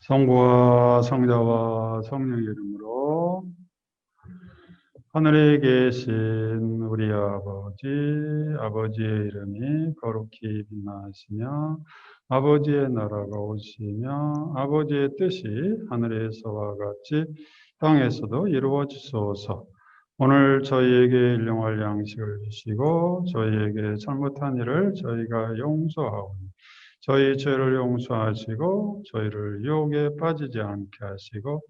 성부와 성자와 성령의 이름으로 하늘에 계신 우리 아버지의 이름이 거룩히 빛나시며 아버지의 나라가 오시며 아버지의 뜻이 하늘에서와 같이 땅에서도 이루어지소서. 오늘 저희에게 일용할 양식을 주시고 저희에게 잘못한 일을 저희가 용서하오니 저희 죄를 용서하시고 저희를 유혹에 빠지지 않게 하시고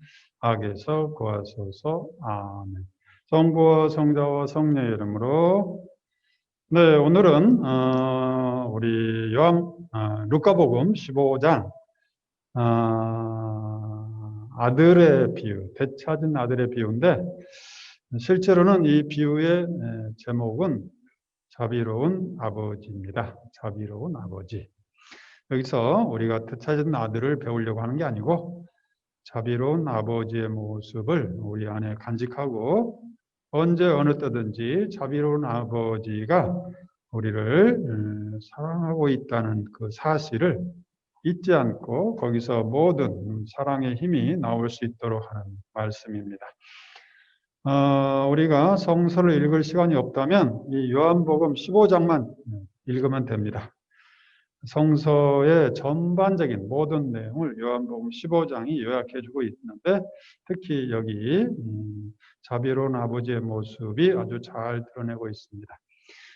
악에서 구하소서. 아멘. 성부와 성자와 성령의 이름으로. 네, 오늘은 우리 루카복음 15장 아들의 비유, 되찾은 아들의 비유인데 실제로는 이 비유의 제목은 자비로운 아버지입니다. 자비로운 아버지. 여기서 우리가 되찾은 아들을 배우려고 하는 게 아니고 자비로운 아버지의 모습을 우리 안에 간직하고 언제 어느 때든지 자비로운 아버지가 우리를 사랑하고 있다는 그 사실을 잊지 않고 거기서 모든 사랑의 힘이 나올 수 있도록 하는 말씀입니다. 우리가 성서를 읽을 시간이 없다면 이 요한복음 15장만 읽으면 됩니다. 성서의 전반적인 모든 내용을 요한복음 15장이 요약해주고 있는데 특히 여기 자비로운 아버지의 모습이 아주 잘 드러내고 있습니다.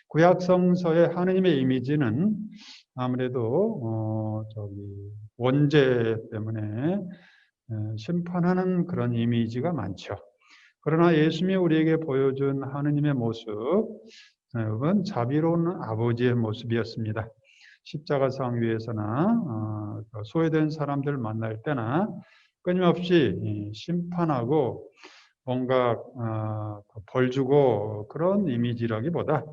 구약 성서의 하느님의 이미지는 아무래도 원죄 때문에 심판하는 그런 이미지가 많죠. 그러나 예수님이 우리에게 보여준 하느님의 모습은 자비로운 아버지의 모습이었습니다. 십자가상 위에서나 소외된 사람들을 만날 때나 끊임없이 심판하고 뭔가 벌 주고 그런 이미지라기보다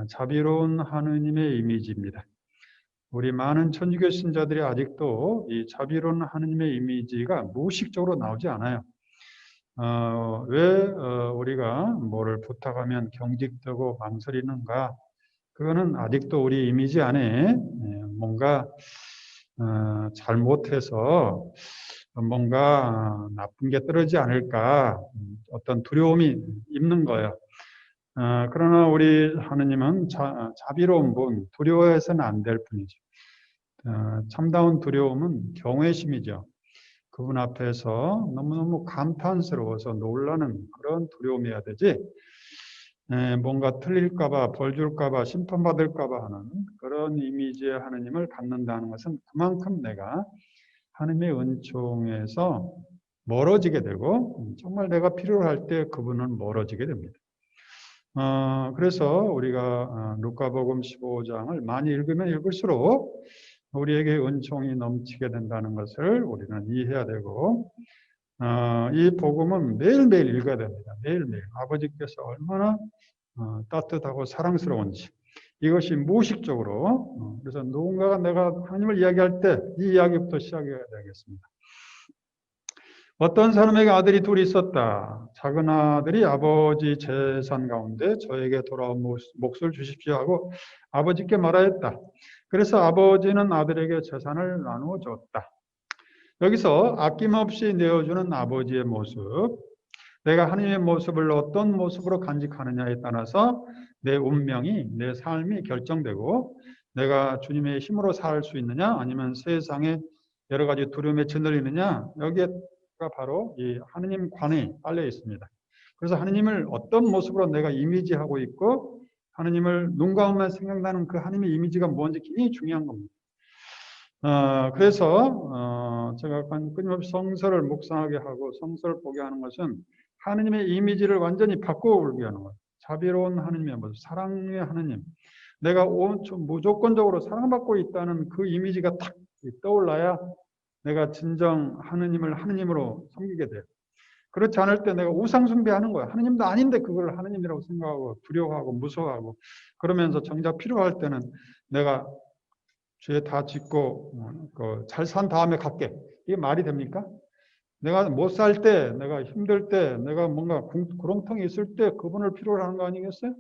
자비로운 하느님의 이미지입니다. 우리 많은 천주교 신자들이 아직도 이 자비로운 하느님의 이미지가 무의식적으로 나오지 않아요. 왜 우리가 뭐를 부탁하면 경직되고 망설이는가? 그거는 아직도 우리 이미지 안에 뭔가 잘못해서 뭔가 나쁜 게 떨어지지 않을까 어떤 두려움이 있는 거예요. 그러나 우리 하느님은 자비로운 분, 두려워해서는 안 될 뿐이죠. 참다운 두려움은 경외심이죠. 그분 앞에서 너무너무 감탄스러워서 놀라는 그런 두려움이어야 되지 뭔가 틀릴까봐 벌 줄까봐 심판받을까봐 하는 그런 이미지의 하느님을 갖는다는 것은 그만큼 내가 하느님의 은총에서 멀어지게 되고 정말 내가 필요로 할 때 그분은 멀어지게 됩니다. 그래서 우리가 루카복음 15장을 많이 읽으면 읽을수록 우리에게 은총이 넘치게 된다는 것을 우리는 이해해야 되고 이 복음은 매일매일 읽어야 됩니다. 매일매일 아버지께서 얼마나 따뜻하고 사랑스러운지 이것이 무의식적으로 그래서 누군가가 내가 하나님을 이야기할 때 이 이야기부터 시작해야 되겠습니다. 어떤 사람에게 아들이 둘이 있었다. 작은 아들이 아버지 재산 가운데 저에게 돌아온 몫을 주십시오 하고 아버지께 말하였다. 그래서 아버지는 아들에게 재산을 나누어 줬다. 여기서 아낌없이 내어주는 아버지의 모습, 내가 하나님의 모습을 어떤 모습으로 간직하느냐에 따라서 내 운명이, 내 삶이 결정되고 내가 주님의 힘으로 살 수 있느냐 아니면 세상에 여러 가지 두려움에 짓눌리느냐 여기에가 바로 이 하느님 관에 깔려 있습니다. 그래서 하느님을 어떤 모습으로 내가 이미지하고 있고 하느님을 눈 감으면 생각나는 그 하느님의 이미지가 뭔지 굉장히 중요한 겁니다. 그래서 제가 끊임없이 성서를 묵상하게 하고 성서를 보게 하는 것은 하느님의 이미지를 완전히 바꾸게 하는 거예요. 자비로운 하느님의 모습, 사랑의 하느님. 내가 무조건적으로 사랑받고 있다는 그 이미지가 탁 떠올라야 내가 진정 하느님을 하느님으로 섬기게 돼요. 그렇지 않을 때 내가 우상 숭배하는 거야. 하느님도 아닌데 그걸 하느님이라고 생각하고 두려워하고 무서워하고 그러면서 정작 필요할 때는 내가 죄 다 짓고 잘 산 다음에 갈게. 이게 말이 됩니까? 내가 못 살 때, 내가 힘들 때, 내가 뭔가 구렁텅이 있을 때 그분을 필요로 하는 거 아니겠어요?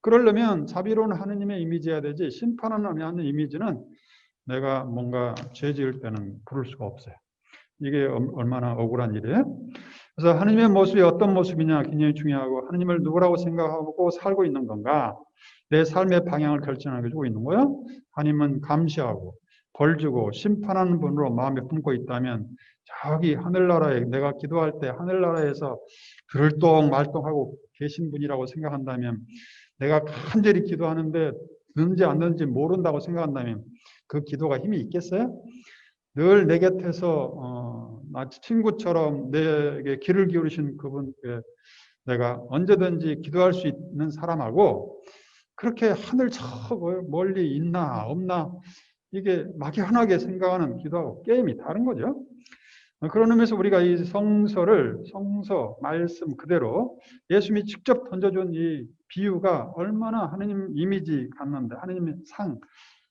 그러려면 자비로운 하느님의 이미지여야 되지 심판하는 이미지는 내가 뭔가 죄 지을 때는 부를 수가 없어요. 이게 얼마나 억울한 일이에요. 그래서 하나님의 모습이 어떤 모습이냐 굉장히 중요하고 하나님을 누구라고 생각하고 살고 있는 건가 내 삶의 방향을 결정하게 주고 있는 거예요. 하나님은 감시하고 벌 주고 심판하는 분으로 마음에 품고 있다면 저기 하늘나라에 내가 기도할 때 하늘나라에서 들을똥말똥하고 계신 분이라고 생각한다면 내가 간절히 기도하는데 듣는지 안 듣는지 모른다고 생각한다면 그 기도가 힘이 있겠어요? 늘 내 곁에서 마치 친구처럼 내게 귀를 기울이신 그분께 내가 언제든지 기도할 수 있는 사람하고 그렇게 하늘 저 멀리 있나 없나 이게 막연하게 생각하는 기도하고 게임이 다른 거죠. 그런 의미에서 우리가 이 성서 말씀 그대로 예수님이 직접 던져준 이 비유가 얼마나 하나님 이미지 갖는데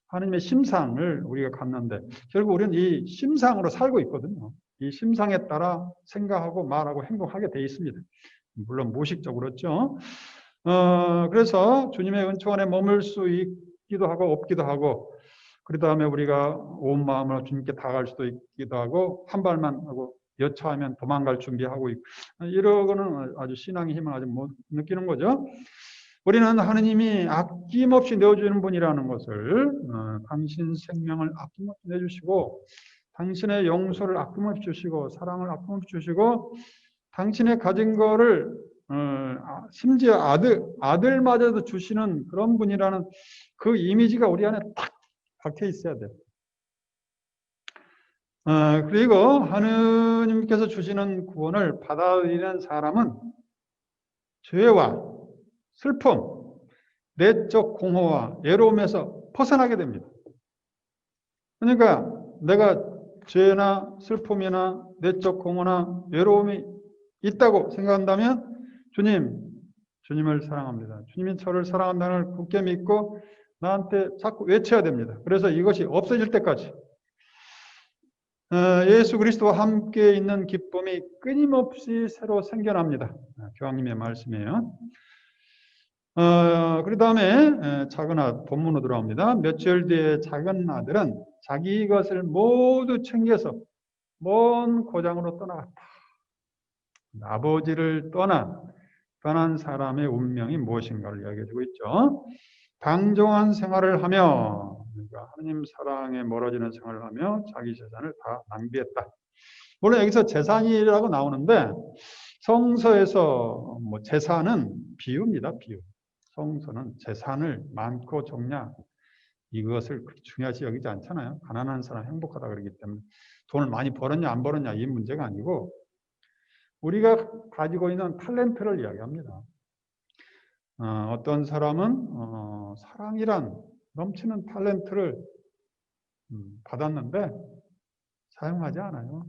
하나님의 심상을 우리가 갖는데 결국 우리는 이 심상으로 살고 있거든요. 이 심상에 따라 생각하고 말하고 행동하게 돼 있습니다. 물론 무의식적으로 그렇죠. 그래서 주님의 은총 안에 머물 수 있기도 하고 없기도 하고 그 다음에 우리가 온 마음으로 주님께 다가갈 수도 있기도 하고 한 발만 하고 여차하면 도망갈 준비하고 있고 이러고는 아주 신앙의 힘을 아주 못 느끼는 거죠. 우리는 하느님이 아낌없이 내어주는 분이라는 것을 당신 생명을 아낌없이 내주시고 당신의 용서를 아낌없이 주시고 사랑을 아낌없이 주시고 당신의 가진 거를 심지어 아들마저도 주시는 그런 분이라는 그 이미지가 우리 안에 딱 박혀 있어야 돼요. 그리고 하느님께서 주시는 구원을 받아들이는 사람은 죄와 슬픔, 내적 공허와 외로움에서 벗어나게 됩니다. 그러니까 내가 죄나 슬픔이나 내적 공허나 외로움이 있다고 생각한다면 주님을 사랑합니다. 주님이 저를 사랑한다는 걸 굳게 믿고 나한테 자꾸 외쳐야 됩니다. 그래서 이것이 없어질 때까지 예수 그리스도와 함께 있는 기쁨이 끊임없이 새로 생겨납니다. 교황님의 말씀이에요. 그 다음에 작은 아들, 본문으로 들어갑니다. 며칠 뒤에 작은 아들은 자기 것을 모두 챙겨서 먼 고장으로 떠나갔다. 아버지를 떠난 사람의 운명이 무엇인가를 이야기해주고 있죠. 방종한 생활을 하며 그러니까 하나님 사랑에 멀어지는 생활을 하며 자기 재산을 다 낭비했다. 물론 여기서 재산이라고 나오는데 성서에서 뭐 재산은 비유입니다. 비유. 성서는 재산을 많고 적냐 이것을 그렇게 중요하지 여기지 않잖아요. 가난한 사람 행복하다 그러기 때문에 돈을 많이 벌었냐 안 벌었냐 이 문제가 아니고 우리가 가지고 있는 탤런트를 이야기합니다. 어떤 사람은 사랑이란 넘치는 탤런트를 받았는데 사용하지 않아요.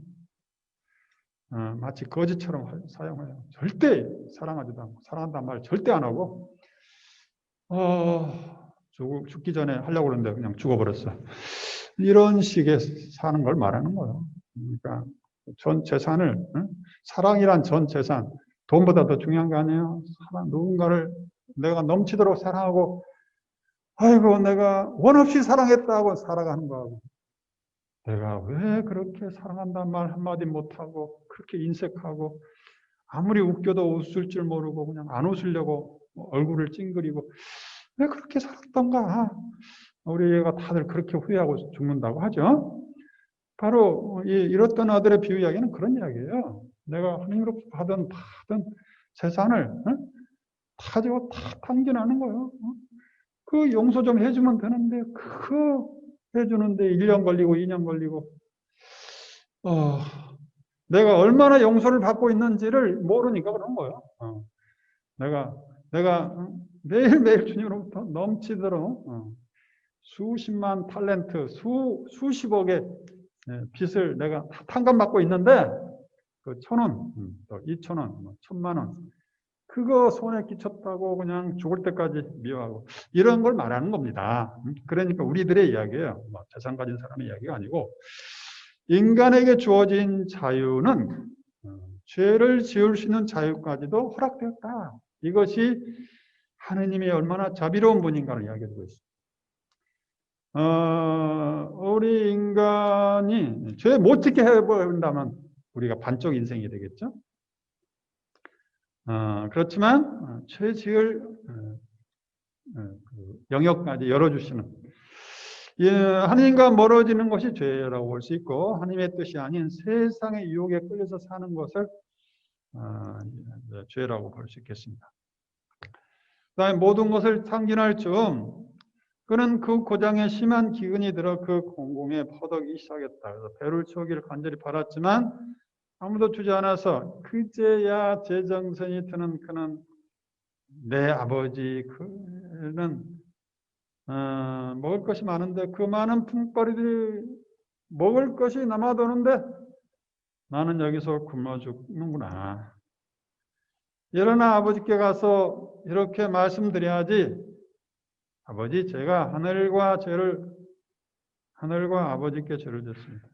마치 거지처럼 사용해요. 절대 사랑하지도 않고 사랑한다는 말 절대 안 하고 죽기 전에 하려고 그러는데 그냥 죽어버렸어. 이런 식의 사는 걸 말하는 거예요. 그러니까 전 재산을 사랑이란 전 재산 돈보다 더 중요한 거 아니에요. 누군가를 내가 넘치도록 사랑하고 아이고 내가 원 없이 사랑했다고 살아가는 거하고 내가 왜 그렇게 사랑한다는 말 한마디 못하고 그렇게 인색하고 아무리 웃겨도 웃을 줄 모르고 그냥 안 웃으려고 얼굴을 찡그리고 왜 그렇게 살았던가. 우리가 다들 그렇게 후회하고 죽는다고 하죠. 바로 이렇던 아들의 비유 이야기는 그런 이야기예요. 내가 하나님으로부터 받은 재산을 다 가지고 다 탕진하는 거예요. 그 용서 좀 해주면 되는데 그거 해주는데 1년 걸리고 2년 걸리고 내가 얼마나 용서를 받고 있는지를 모르니까 그런 거예요. 내가 매일매일 주님으로부터 넘치도록 수십만 탤런트, 수십억의 빚을 내가 탕감받고 있는데 그 1,000원, 또 2,000원, 1,000만 원 그거 손에 끼쳤다고 그냥 죽을 때까지 미워하고 이런 걸 말하는 겁니다. 그러니까 우리들의 이야기예요. 재산 가진 사람의 이야기가 아니고 인간에게 주어진 자유는 죄를 지을 수 있는 자유까지도 허락되었다. 이것이 하느님이 얼마나 자비로운 분인가를 이야기하고 있습니다. 우리 인간이 죄 못 짓게 해버린다면 우리가 반쪽 인생이 되겠죠. 그렇지만 죄 지을 그 영역까지 열어주시는, 하나님과 멀어지는 것이 죄라고 볼 수 있고, 하나님의 뜻이 아닌 세상의 유혹에 끌려서 사는 것을 죄라고 볼 수 있겠습니다. 그다음에 모든 것을 상징할 즈음 그는 그 고장에 심한 기근이 들어 그 공공에 퍼덕이기 시작했다. 그래서 배를 채우기를 간절히 바랐지만 아무도 주지 않아서 그제야 제정신이 드는 그는 내 아버지, 그는 먹을 것이 많은데 그 많은 품거리들이 먹을 것이 남아도는데 나는 여기서 굶어 죽는구나. 일어나 아버지께 가서 이렇게 말씀드려야지. 아버지, 제가 하늘과 아버지께 죄를 졌습니다.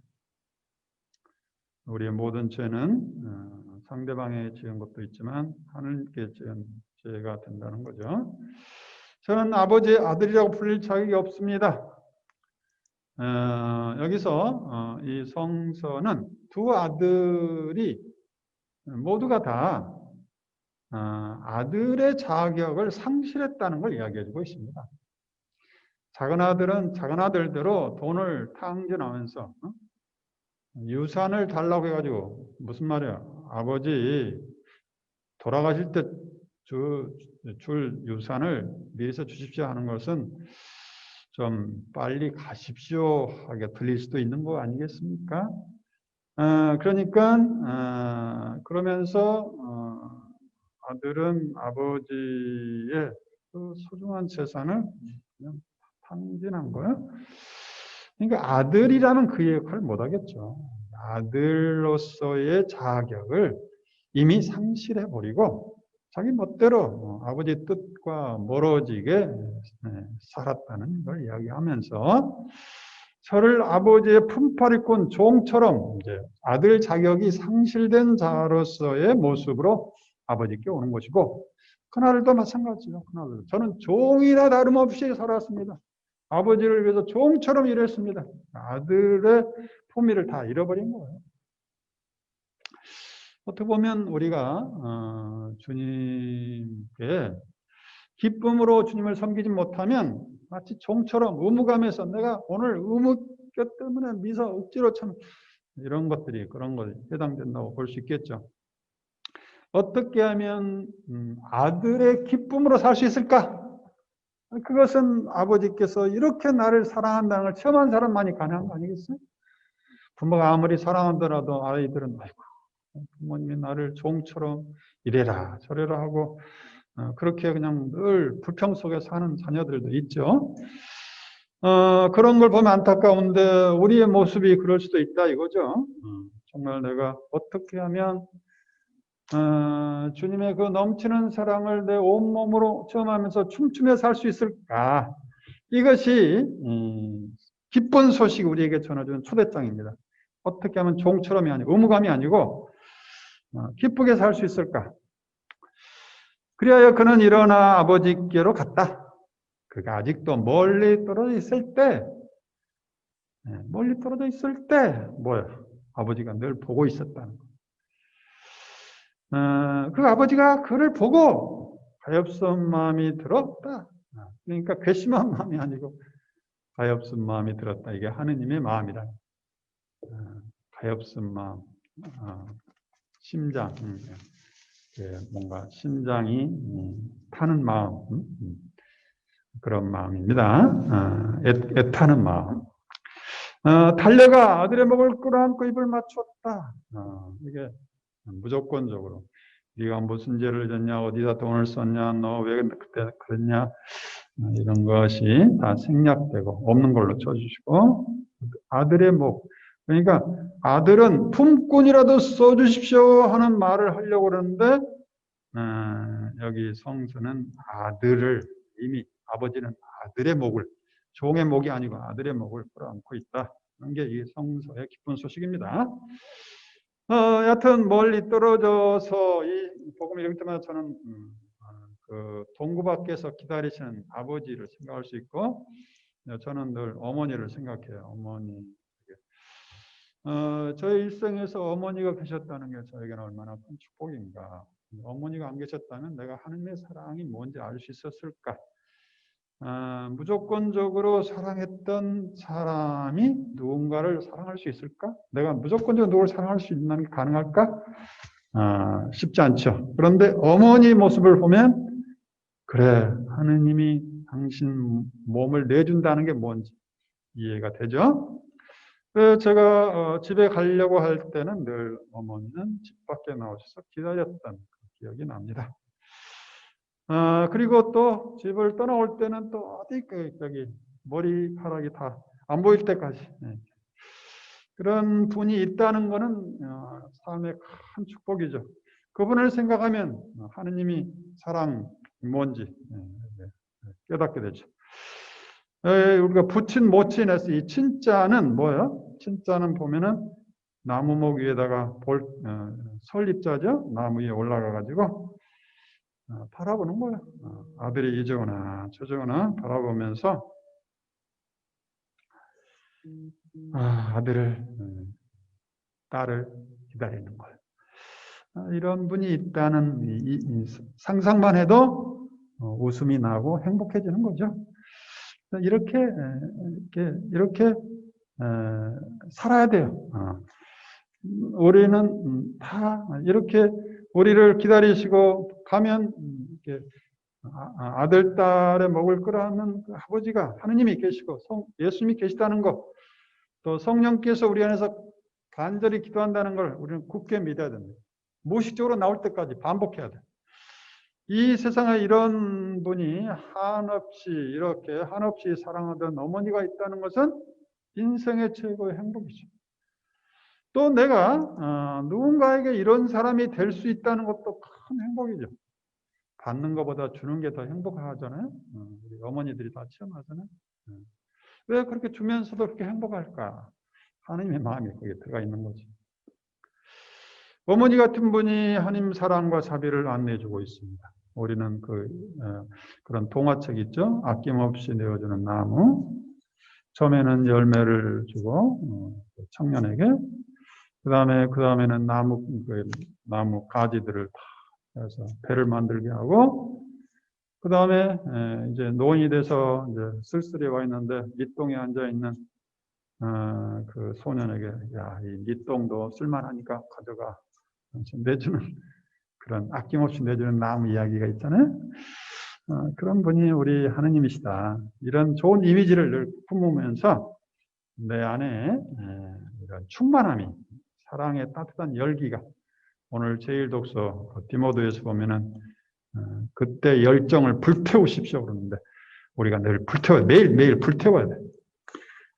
우리의 모든 죄는 상대방에 지은 것도 있지만 하늘께 지은 죄가 된다는 거죠. 저는 아버지의 아들이라고 불릴 자격이 없습니다. 여기서 이 성서는 두 아들이 모두가 다 아들의 자격을 상실했다는 걸 이야기해주고 있습니다. 작은 아들은 작은 아들대로 돈을 탕진하면서 유산을 달라고 해가지고, 무슨 말이야, 아버지 돌아가실 때 줄 유산을 미리서 주십시오 하는 것은 좀 빨리 가십시오 하게 들릴 수도 있는 거 아니겠습니까? 그러니까 그러면서 아들은 아버지의 그 소중한 재산을 그냥 탕진한 거예요. 그러니까 아들이라면 그 역할을 못하겠죠. 아들로서의 자격을 이미 상실해버리고 자기 멋대로 아버지 뜻과 멀어지게 살았다는 걸 이야기하면서 저를 아버지의 품팔이꾼 종처럼 이제 아들 자격이 상실된 자로서의 모습으로 아버지께 오는 것이고, 그날도 마찬가지죠. 그날도 저는 종이나 다름없이 살았습니다. 아버지를 위해서 종처럼 일했습니다. 아들의 품위를 다 잃어버린 거예요. 어떻게 보면 우리가 주님께 기쁨으로 주님을 섬기지 못하면 마치 종처럼 의무감에서 내가 오늘 의무 때문에 미서 억지로 참 이런 것들이 그런 것에 해당된다고 볼 수 있겠죠. 어떻게 하면 아들의 기쁨으로 살 수 있을까? 그것은 아버지께서 이렇게 나를 사랑한다는 걸 체험한 사람만이 가능한 거 아니겠어요? 부모가 아무리 사랑하더라도 아이들은 아이고 부모님이 나를 종처럼 이래라 저래라 하고 그렇게 그냥 늘 불평 속에 사는 자녀들도 있죠. 그런 걸 보면 안타까운데 우리의 모습이 그럴 수도 있다 이거죠. 정말 내가 어떻게 하면 주님의 그 넘치는 사랑을 내 온몸으로 체험하면서 춤추며 살 수 있을까? 이것이 기쁜 소식 우리에게 전해주는 초대장입니다. 어떻게 하면 종처럼이 아니고 의무감이 아니고 기쁘게 살 수 있을까? 그리하여 그는 일어나 아버지께로 갔다. 그가 아직도 멀리 떨어져 있을 때, 뭐야? 아버지가 늘 보고 있었다는 거. 그 아버지가 그를 보고 가엾은 마음이 들었다. 그러니까 괘씸한 마음이 아니고 가엾은 마음이 들었다. 이게 하느님의 마음이다. 가엾은 마음, 심장, 뭔가 심장이 타는 마음, 그런 마음입니다. 애타는 마음. 달려가 아들의 목을 끌어안고 입을 맞췄다. 이게 무조건적으로 네가 무슨 죄를 졌냐, 어디다 돈을 썼냐, 너 왜 그때 그랬냐, 이런 것이 다 생략되고 없는 걸로 쳐주시고 아들의 목, 그러니까 아들은 품꾼이라도 써주십시오 하는 말을 하려고 그러는데 여기 성서는 아들을 이미 아버지는 아들의 목을, 종의 목이 아니고 아들의 목을 끌어안고 있다. 그런 게 이 성서의 기쁜 소식입니다. 여하튼 멀리 떨어져서 이 복음을 읽을 때마다 저는 그 동구 밖에서 기다리시는 아버지를 생각할 수 있고 저는 늘 어머니를 생각해요. 어머니. 저의 일생에서 어머니가 계셨다는 게 저에게는 얼마나 큰 축복인가. 어머니가 안 계셨다면 내가 하나님의 사랑이 뭔지 알 수 있었을까. 무조건적으로 사랑했던 사람이 누군가를 사랑할 수 있을까? 내가 무조건적으로 누구를 사랑할 수 있는 게 가능할까? 쉽지 않죠. 그런데 어머니 모습을 보면 그래, 하느님이 당신 몸을 내준다는 게 뭔지 이해가 되죠? 그래서 제가 집에 가려고 할 때는 늘 어머니는 집 밖에 나오셔서 기다렸던 그 기억이 납니다. 그리고 또 집을 떠나올 때는 또 어디 저기 머리카락이 다 안 보일 때까지 그런 분이 있다는 것은 삶의 큰 축복이죠. 그분을 생각하면 하느님이 사랑 뭔지 깨닫게 되죠. 우리가 붙인 모친에서 이 친자는 뭐예요? 친자는 보면은 나무목 위에다가 설립자죠. 나무 위에 올라가 가지고 바라보는 거예요. 아들이 이제오나 저제오나 바라보면서 아들을 딸을 기다리는 거예요. 이런 분이 있다는 이 상상만 해도 웃음이 나고 행복해지는 거죠. 이렇게 살아야 돼요. 우리는 다 이렇게 우리를 기다리시고 가면 이렇게 아들, 딸의 먹을 거라는 그 아버지가 하느님이 계시고 예수님이 계시다는 것, 또 성령께서 우리 안에서 간절히 기도한다는 걸 우리는 굳게 믿어야 됩니다. 무의식적으로 나올 때까지 반복해야 돼요. 이 세상에 이런 분이 이렇게 한없이 사랑하던 어머니가 있다는 것은 인생의 최고의 행복이죠. 또 내가 누군가에게 이런 사람이 될 수 있다는 것도 큰 행복이죠. 받는 것보다 주는 게 더 행복하잖아요. 우리 어머니들이 다 체험하잖아요. 왜 그렇게 주면서도 그렇게 행복할까? 하나님의 마음이 거기에 들어가 있는 거죠. 어머니 같은 분이 하나님 사랑과 자비를 안내해주고 있습니다. 우리는 그런 동화책 있죠? 아낌없이 내어주는 나무. 처음에는 열매를 주고 청년에게, 그 다음에는 나무 가지들을 다 해서 배를 만들게 하고, 그 다음에 이제 노인이 돼서 이제 쓸쓸히 와 있는데 밑동에 앉아 있는 그 소년에게 이 밑동도 쓸만하니까 가져가 내주는 그런 아낌없이 내주는 나무 이야기가 있잖아요. 그런 분이 우리 하느님이시다. 이런 좋은 이미지를 늘 품으면서 내 안에 이런 충만함이, 사랑의 따뜻한 열기가, 오늘 제1독서 디모데에서 보면은 그때 열정을 불태우십시오 그러는데 우리가 늘 매일 불태워야 돼.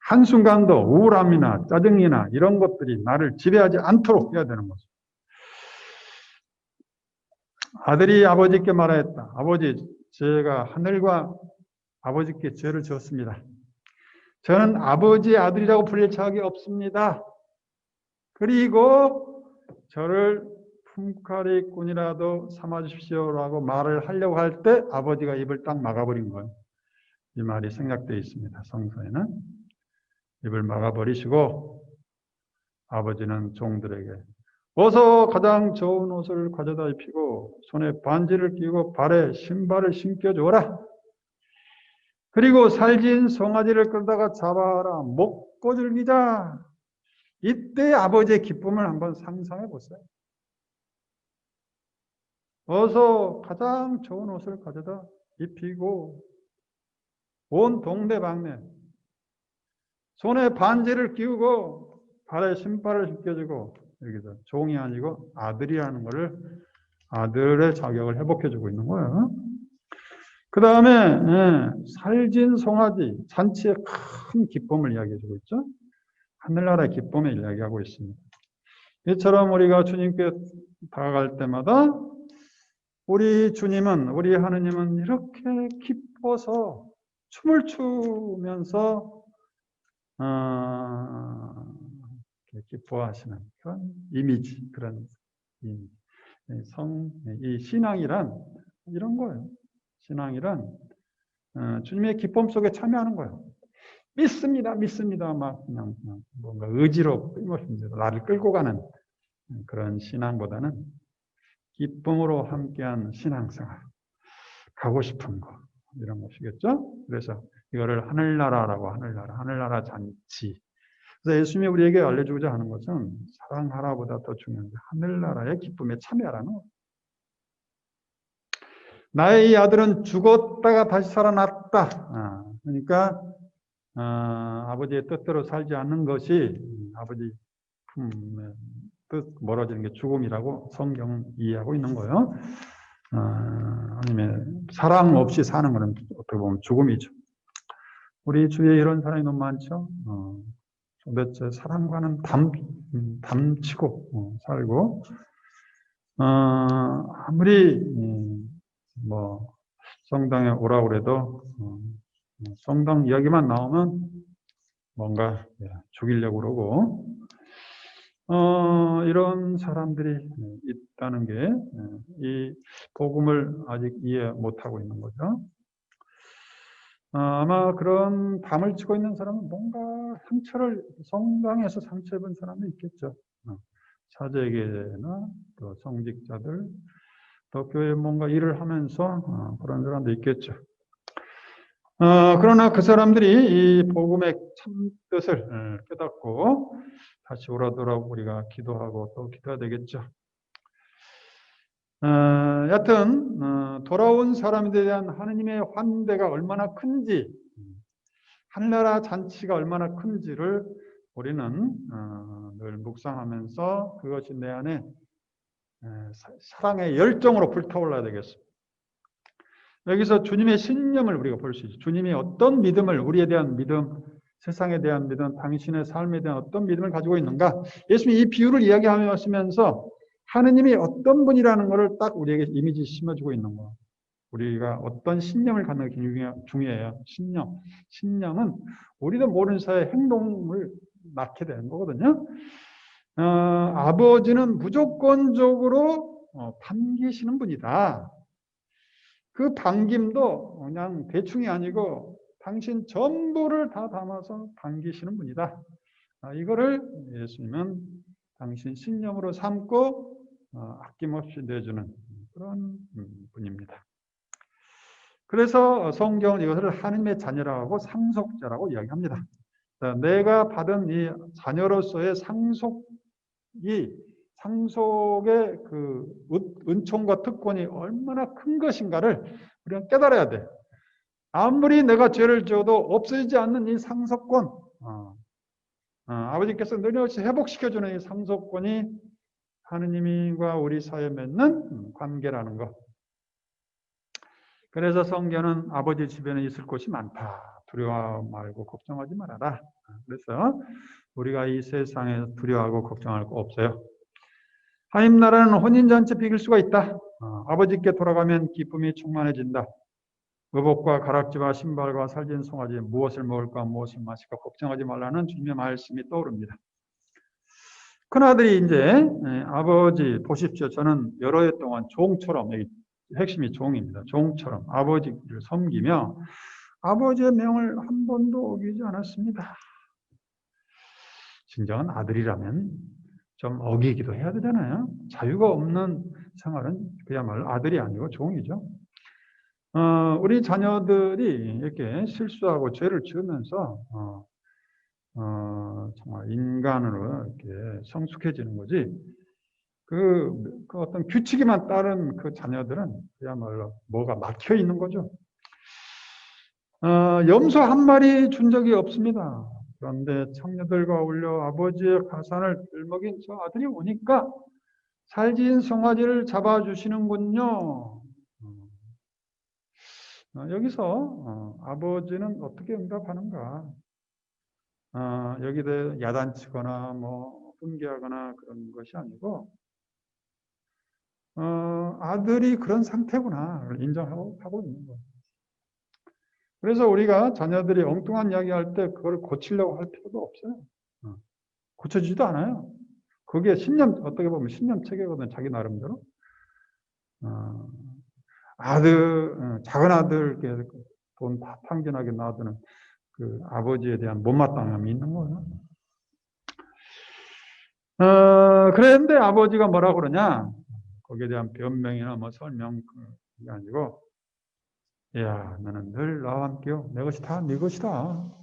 한순간도 우울함이나 짜증이나 이런 것들이 나를 지배하지 않도록 해야 되는 거죠. 아들이 아버지께 말하였다. 아버지, 제가 하늘과 아버지께 죄를 지었습니다. 저는 아버지의 아들이라고 불릴 자격이 없습니다. 그리고 저를 품카리꾼이라도 삼아주십시오라고 말을 하려고 할 때 아버지가 입을 딱 막아버린 거예요. 이 말이 생략되어 있습니다. 성서에는. 입을 막아버리시고 아버지는 종들에게 어서 가장 좋은 옷을 가져다 입히고 손에 반지를 끼고 발에 신발을 신겨주어라. 그리고 살진 송아지를 끌다가 잡아라. 목고줄기자. 이때 아버지의 기쁨을 한번 상상해 보세요. 어서 가장 좋은 옷을 가져다 입히고 온 동네방네 손에 반지를 끼우고 발에 신발을 신겨주고, 여기서 종이 아니고 아들이라는 것을, 아들의 자격을 회복해주고 있는 거예요. 그 다음에 살진 송아지, 잔치의 큰 기쁨을 이야기해주고 있죠. 하늘나라의 기쁨을 이야기하고 있습니다. 이처럼 우리가 주님께 다가갈 때마다 우리 하느님은 이렇게 기뻐서 춤을 추면서 기뻐하시는 그런 이미지, 그런 이미지. 이 신앙이란 이런 거예요. 신앙이란 주님의 기쁨 속에 참여하는 거예요. 믿습니다, 믿습니다. 막 그냥 뭔가 의지로 끊임없습니다. 나를 끌고 가는 그런 신앙보다는 기쁨으로 함께한 신앙생활, 가고 싶은 거 이런 것이겠죠. 그래서 이거를 하늘나라라고 하늘나라 잔치. 그래서 예수님이 우리에게 알려주고자 하는 것은 사랑하라보다 더 중요한 게 하늘나라의 기쁨에 참여하라는 것. 나의 이 아들은 죽었다가 다시 살아났다. 그러니까 아버지의 뜻대로 살지 않는 것이 아버지 품의 뜻 멀어지는 게 죽음이라고 성경 이해하고 있는 거예요. 아니면 사랑 없이 사는 것은 어떻게 보면 죽음이죠. 우리 주위에 이런 사람이 너무 많죠. 도대체 사랑과는 담치고 살고 아무리 뭐 성당에 오라고 그래도 성당 이야기만 나오면 뭔가 죽이려고 그러고 이런 사람들이 있다는 게 이 복음을 아직 이해 못하고 있는 거죠. 아마 그런 담을 치고 있는 사람은 뭔가 상처를 성당에서 상처 입은 사람이 있겠죠. 사제계나 또 성직자들 또 교회에 뭔가 일을 하면서 그런 사람도 있겠죠. 그러나 그 사람들이 이 복음의 참 뜻을 깨닫고 다시 오라더라고 우리가 기도하고 또 기도해야 되겠죠. 여하튼 돌아온 사람들에 대한 하느님의 환대가 얼마나 큰지, 하늘나라 잔치가 얼마나 큰지를 우리는 늘 묵상하면서 그것이 내 안에 사랑의 열정으로 불타올라야 되겠습니다. 여기서 주님의 신념을 우리가 볼 수 있죠. 주님이 어떤 믿음을, 우리에 대한 믿음, 세상에 대한 믿음, 당신의 삶에 대한 어떤 믿음을 가지고 있는가. 예수님이 이 비유를 이야기하시면서 하느님이 어떤 분이라는 것을 딱 우리에게 이미지 심어주고 있는 거예요. 우리가 어떤 신념을 갖는 게 중요해요. 신념. 신념은 우리도 모르는 사이에 행동을 낳게 되는 거거든요. 아버지는 무조건적으로 반기시는 분이다. 그 반김도 그냥 대충이 아니고 당신 전부를 다 담아서 반기시는 분이다. 이거를 예수님은 당신 신념으로 삼고 아낌없이 내주는 그런 분입니다. 그래서 성경은 이것을 하나님의 자녀라고 상속자라고 이야기합니다. 내가 받은 이 자녀로서의 상속의 그 은총과 특권이 얼마나 큰 것인가를 우리가 깨달아야 돼. 아무리 내가 죄를 지어도 없어지지 않는 이 상속권, 아버지께서 늘어지 회복시켜주는 이 상속권이 하느님과 우리 사이에 맺는 관계라는 것. 그래서 성경은 아버지 집에는 있을 곳이 많다. 두려워 말고 걱정하지 말아라. 그래서 우리가 이 세상에 두려워하고 걱정할 거 없어요. 하나님 나라는 혼인잔치 비길 수가 있다. 아버지께 돌아가면 기쁨이 충만해진다. 의복과 가락지와 신발과 살진 송아지 무엇을 먹을까 무엇을 마실까 걱정하지 말라는 주님의 말씀이 떠오릅니다. 큰아들이 이제 아버지 보십시오. 저는 여러 해 동안 종처럼, 핵심이 종입니다. 종처럼 아버지를 섬기며 아버지의 명을 한 번도 어기지 않았습니다. 진정한 아들이라면 좀 어기기도 해야 되잖아요. 자유가 없는 생활은 그야말로 아들이 아니고 종이죠. 우리 자녀들이 이렇게 실수하고 죄를 지으면서 정말 인간으로 이렇게 성숙해지는 거지. 그 어떤 규칙에만 따른 그 자녀들은 그야말로 뭐가 막혀 있는 거죠. 염소 한 마리 준 적이 없습니다. 그런데 청녀들과 어울려 아버지의 가산을 들먹인 저 아들이 오니까 살진 송아지를 잡아주시는군요. 여기서 아버지는 어떻게 응답하는가? 여기에 야단치거나 뭐 훈계하거나 그런 것이 아니고 아들이 그런 상태구나 인정하고 하고 있는 거예요. 그래서 우리가 자녀들이 엉뚱한 이야기 할 때 그걸 고치려고 할 필요도 없어요. 고쳐지지도 않아요. 그게 신념, 어떻게 보면 신념 체계거든, 자기 나름대로. 작은 아들, 돈 다 탕진하게 놔두는 그 아버지에 대한 못마땅함이 있는 거예요. 그런데 아버지가 뭐라 그러냐? 거기에 대한 변명이나 뭐 설명이 아니고, 야, 너는 늘 나와 함께요. 내 것이 다 네 것이다.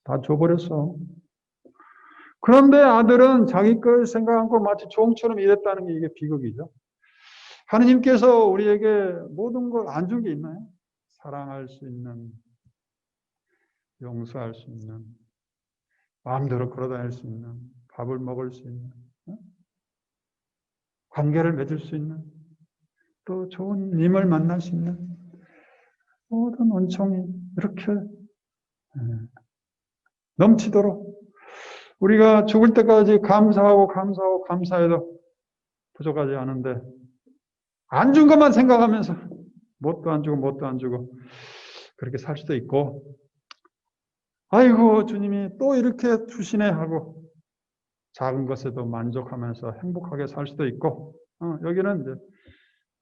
다 줘버렸어. 그런데 아들은 자기 걸 생각하고 마치 종처럼 일했다는 게 이게 비극이죠. 하느님께서 우리에게 모든 걸 안 준 게 있나요? 사랑할 수 있는, 용서할 수 있는, 마음대로 걸어다닐 수 있는, 밥을 먹을 수 있는, 관계를 맺을 수 있는, 또 좋은 님을 만날 수 있는 모든 은총이 이렇게 넘치도록 우리가 죽을 때까지 감사하고 감사해도 부족하지 않은데 안 준 것만 생각하면서 뭣도 안 주고 그렇게 살 수도 있고, 아이고 주님이 또 이렇게 주시네 하고 작은 것에도 만족하면서 행복하게 살 수도 있고, 여기는 이제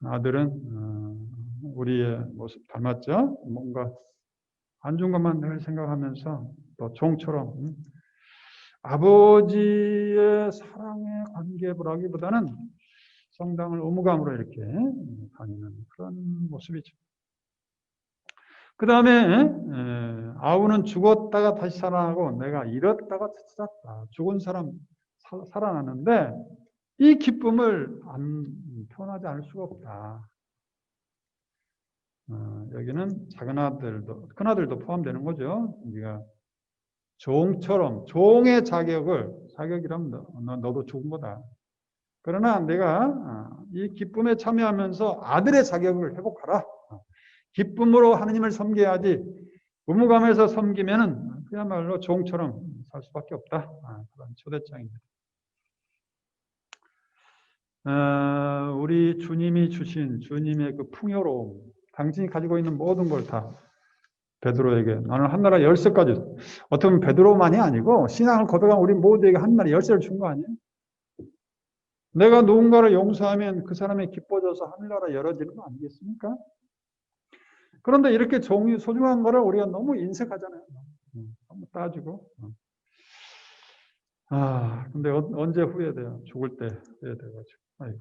아들은 우리의 모습 닮았죠. 뭔가 안 준 것만 늘 생각하면서 또 종처럼 아버지의 사랑의 관계라기보다는 성당을 의무감으로 이렇게 다니는 그런 모습이죠. 그 다음에 아우는 죽었다가 다시 살아나고 내가 잃었다가 찾았다. 죽은 사람 살아나는데 이 기쁨을 표현하지 않을 수가 없다. 여기는 작은 아들도 큰 아들도 포함되는 거죠. 우리가 종처럼 종의 자격이라면 너도 죽은 거다. 그러나 내가 이 기쁨에 참여하면서 아들의 자격을 회복하라. 기쁨으로 하느님을 섬겨야지 의무감에서 섬기면은 그야말로 종처럼 살 수밖에 없다. 그런 초대장입니다. 우리 주님이 주신 주님의 그 풍요로움, 당신이 가지고 있는 모든 걸 다 베드로에게, 나는 한나라 열쇠까지, 어떻게 보면 베드로만이 아니고 신앙을 거듭한 우리 모두에게 한나라 열쇠를 준 거 아니에요? 내가 누군가를 용서하면 그 사람이 기뻐져서 하늘나라 열어지는 거 아니겠습니까? 그런데 이렇게 소중한 거를 우리가 너무 인색하잖아요. 너무 따지고. 근데 언제 후회돼요? 죽을 때 후회돼가지고. 아이고,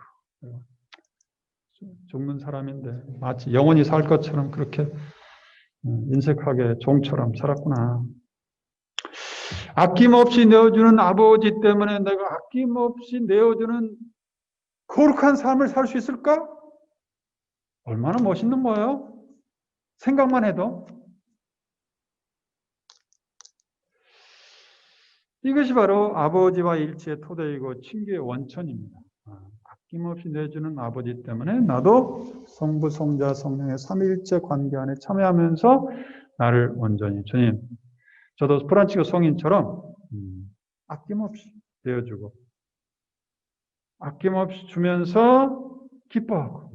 죽는 사람인데 마치 영원히 살 것처럼 그렇게 인색하게 종처럼 살았구나. 아낌없이 내어주는 아버지 때문에 내가 아낌없이 내어주는 거룩한 삶을 살 수 있을까? 얼마나 멋있는 거예요? 생각만 해도. 이것이 바로 아버지와 일치의 토대이고 친교의 원천입니다. 아낌없이 내주는 아버지 때문에 나도 성부, 성자, 성령의 삼위일체 관계 안에 참여하면서 나를 온전히 주님, 저도 프란치스코 성인처럼 아낌없이 내어주고 아낌없이 주면서 기뻐하고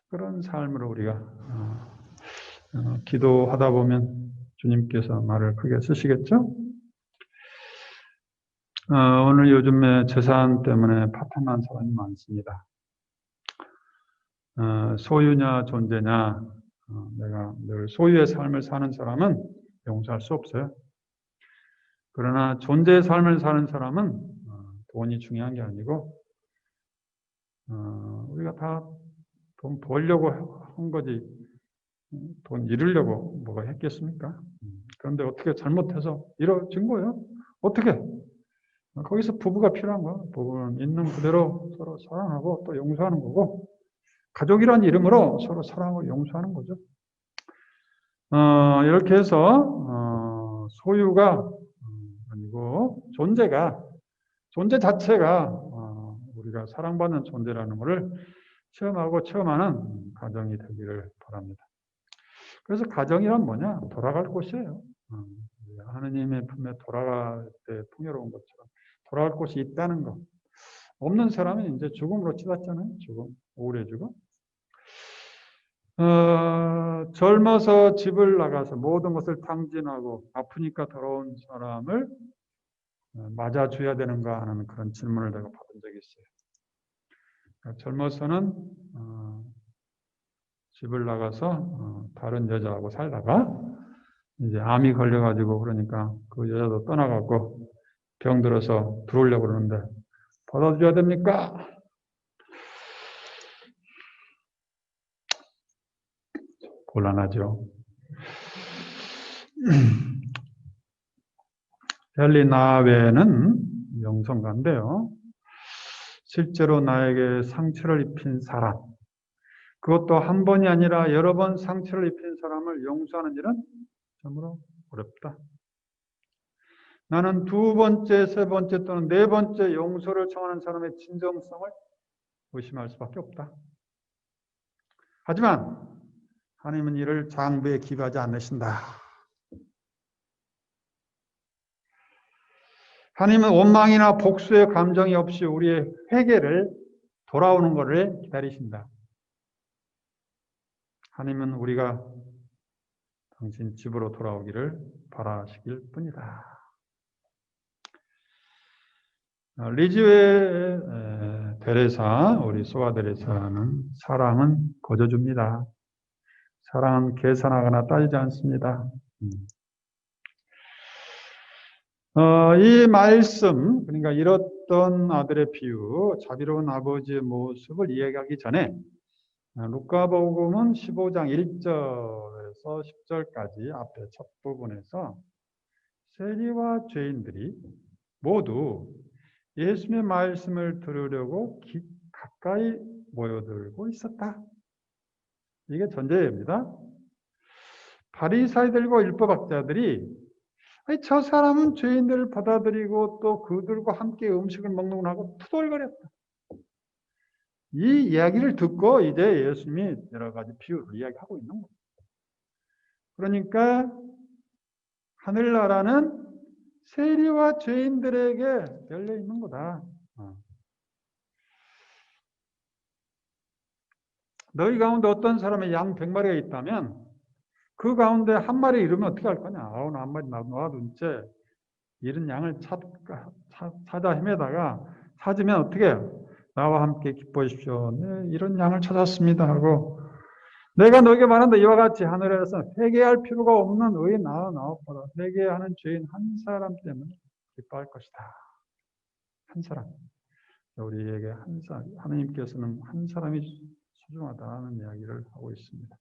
그런 삶으로 우리가 기도하다 보면 주님께서 말을 크게 쓰시겠죠? 오늘 요즘에 재산 때문에 파탄난 사람이 많습니다. 소유냐 존재냐, 내가 늘 소유의 삶을 사는 사람은 용서할 수 없어요. 그러나 존재의 삶을 사는 사람은 돈이 중요한 게 아니고 우리가 다 돈 벌려고 한 거지 돈 잃으려고 뭐가 했겠습니까? 그런데 어떻게 잘못해서 이뤄진 거예요? 어떻게? 거기서 부부가 필요한 거예요. 부부는 있는 그대로 서로 사랑하고 또 용서하는 거고, 가족이라는 이름으로 서로 사랑하고 용서하는 거죠. 이렇게 해서 소유가 아니고 존재 자체가 우리가 사랑받는 존재라는 것을 체험하는 가정이 되기를 바랍니다. 그래서 가정이란 뭐냐? 돌아갈 곳이에요. 하느님의 품에 돌아갈 때 풍요로운 것처럼 돌아갈 곳이 있다는 것. 없는 사람은 이제 죽음으로 치닫잖아요. 죽음, 우울해지고. 젊어서 집을 나가서 모든 것을 탕진하고 아프니까 더러운 사람을 맞아줘야 되는가 하는 그런 질문을 내가 받은 적이 있어요. 젊어서는 집을 나가서 다른 여자하고 살다가 이제 암이 걸려가지고 그러니까 그 여자도 떠나가고 병들어서 들어오려고 그러는데 받아줘야 됩니까? 곤란하죠. 헬리나웨는 영성가인데요. 실제로 나에게 상처를 입힌 사람, 그것도 한 번이 아니라 여러 번 상처를 입힌 사람을 용서하는 일은 참으로 어렵다. 나는 두 번째, 세 번째 또는 네 번째 용서를 청하는 사람의 진정성을 의심할 수밖에 없다. 하지만 하나님은 이를 장부에 기하지 않으신다. 하나님은 원망이나 복수의 감정이 없이 우리의 회개를 돌아오는 것을 기다리신다. 하나님은 우리가 당신 집으로 돌아오기를 바라시길 뿐이다. 리즈의 데레사, 우리 소아 데레사는 사랑은 거저줍니다. 사랑은 계산하거나 따지지 않습니다. 이 말씀, 그러니까 잃었던 아들의 비유, 자비로운 아버지의 모습을 이야기하기 전에 루카복음은 15장 1절에서 10절까지 앞에 첫 부분에서 세리와 죄인들이 모두 예수님의 말씀을 들으려고 가까이 모여들고 있었다. 이게 전제입니다. 바리사이들과 율법학자들이 저 사람은 죄인들을 받아들이고 또 그들과 함께 음식을 먹는구나 하고 투덜거렸다. 이 이야기를 듣고 이제 예수님이 여러 가지 비유를 이야기하고 있는 거예요. 그러니까 하늘나라는 세리와 죄인들에게 열려 있는 거다. 너희 가운데 어떤 사람의 양 100마리가 있다면 그 가운데 한 마리 잃으면 어떻게 할 거냐? 나 한 마리 놔둔 채 잃은 양을 찾아 헤매다가 찾으면 어떻게 해요? 나와 함께 기뻐하십시오. 네, 이런 양을 찾았습니다 하고 내가 너에게 말한다. 이와 같이 하늘에서 회개할 필요가 없는 의인 나와봐라. 회개하는 죄인 한 사람 때문에 기뻐할 것이다. 한 사람. 우리에게 한 사람, 하나님께서는 한 사람이 소중하다는 이야기를 하고 있습니다.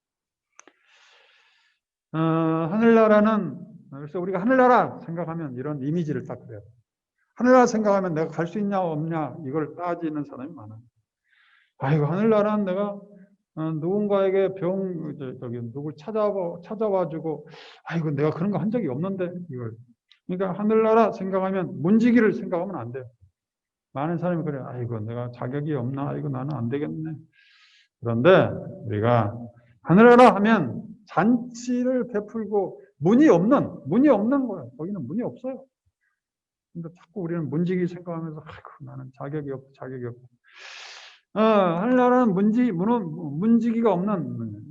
하늘나라는, 그래서 우리가 하늘나라 생각하면 이런 이미지를 딱 그래요. 하늘나라 생각하면 내가 갈 수 있냐 없냐 이걸 따지는 사람이 많아요. 아이고 하늘나라는 내가 누군가에게 누굴 찾아와주고 아이고 내가 그런 거 한 적이 없는데 이걸. 그러니까 하늘나라 생각하면 문지기를 생각하면 안 돼요. 많은 사람이 그래요. 아이고 내가 자격이 없나? 아이고 나는 안 되겠네. 그런데 우리가 하늘나라 하면 잔치를 베풀고 문이 없는 거예요. 거기는 문이 없어요. 근데 자꾸 우리는 문지기 생각하면서 아이고 나는 자격이 없고. 하늘나라는 문지기가 없는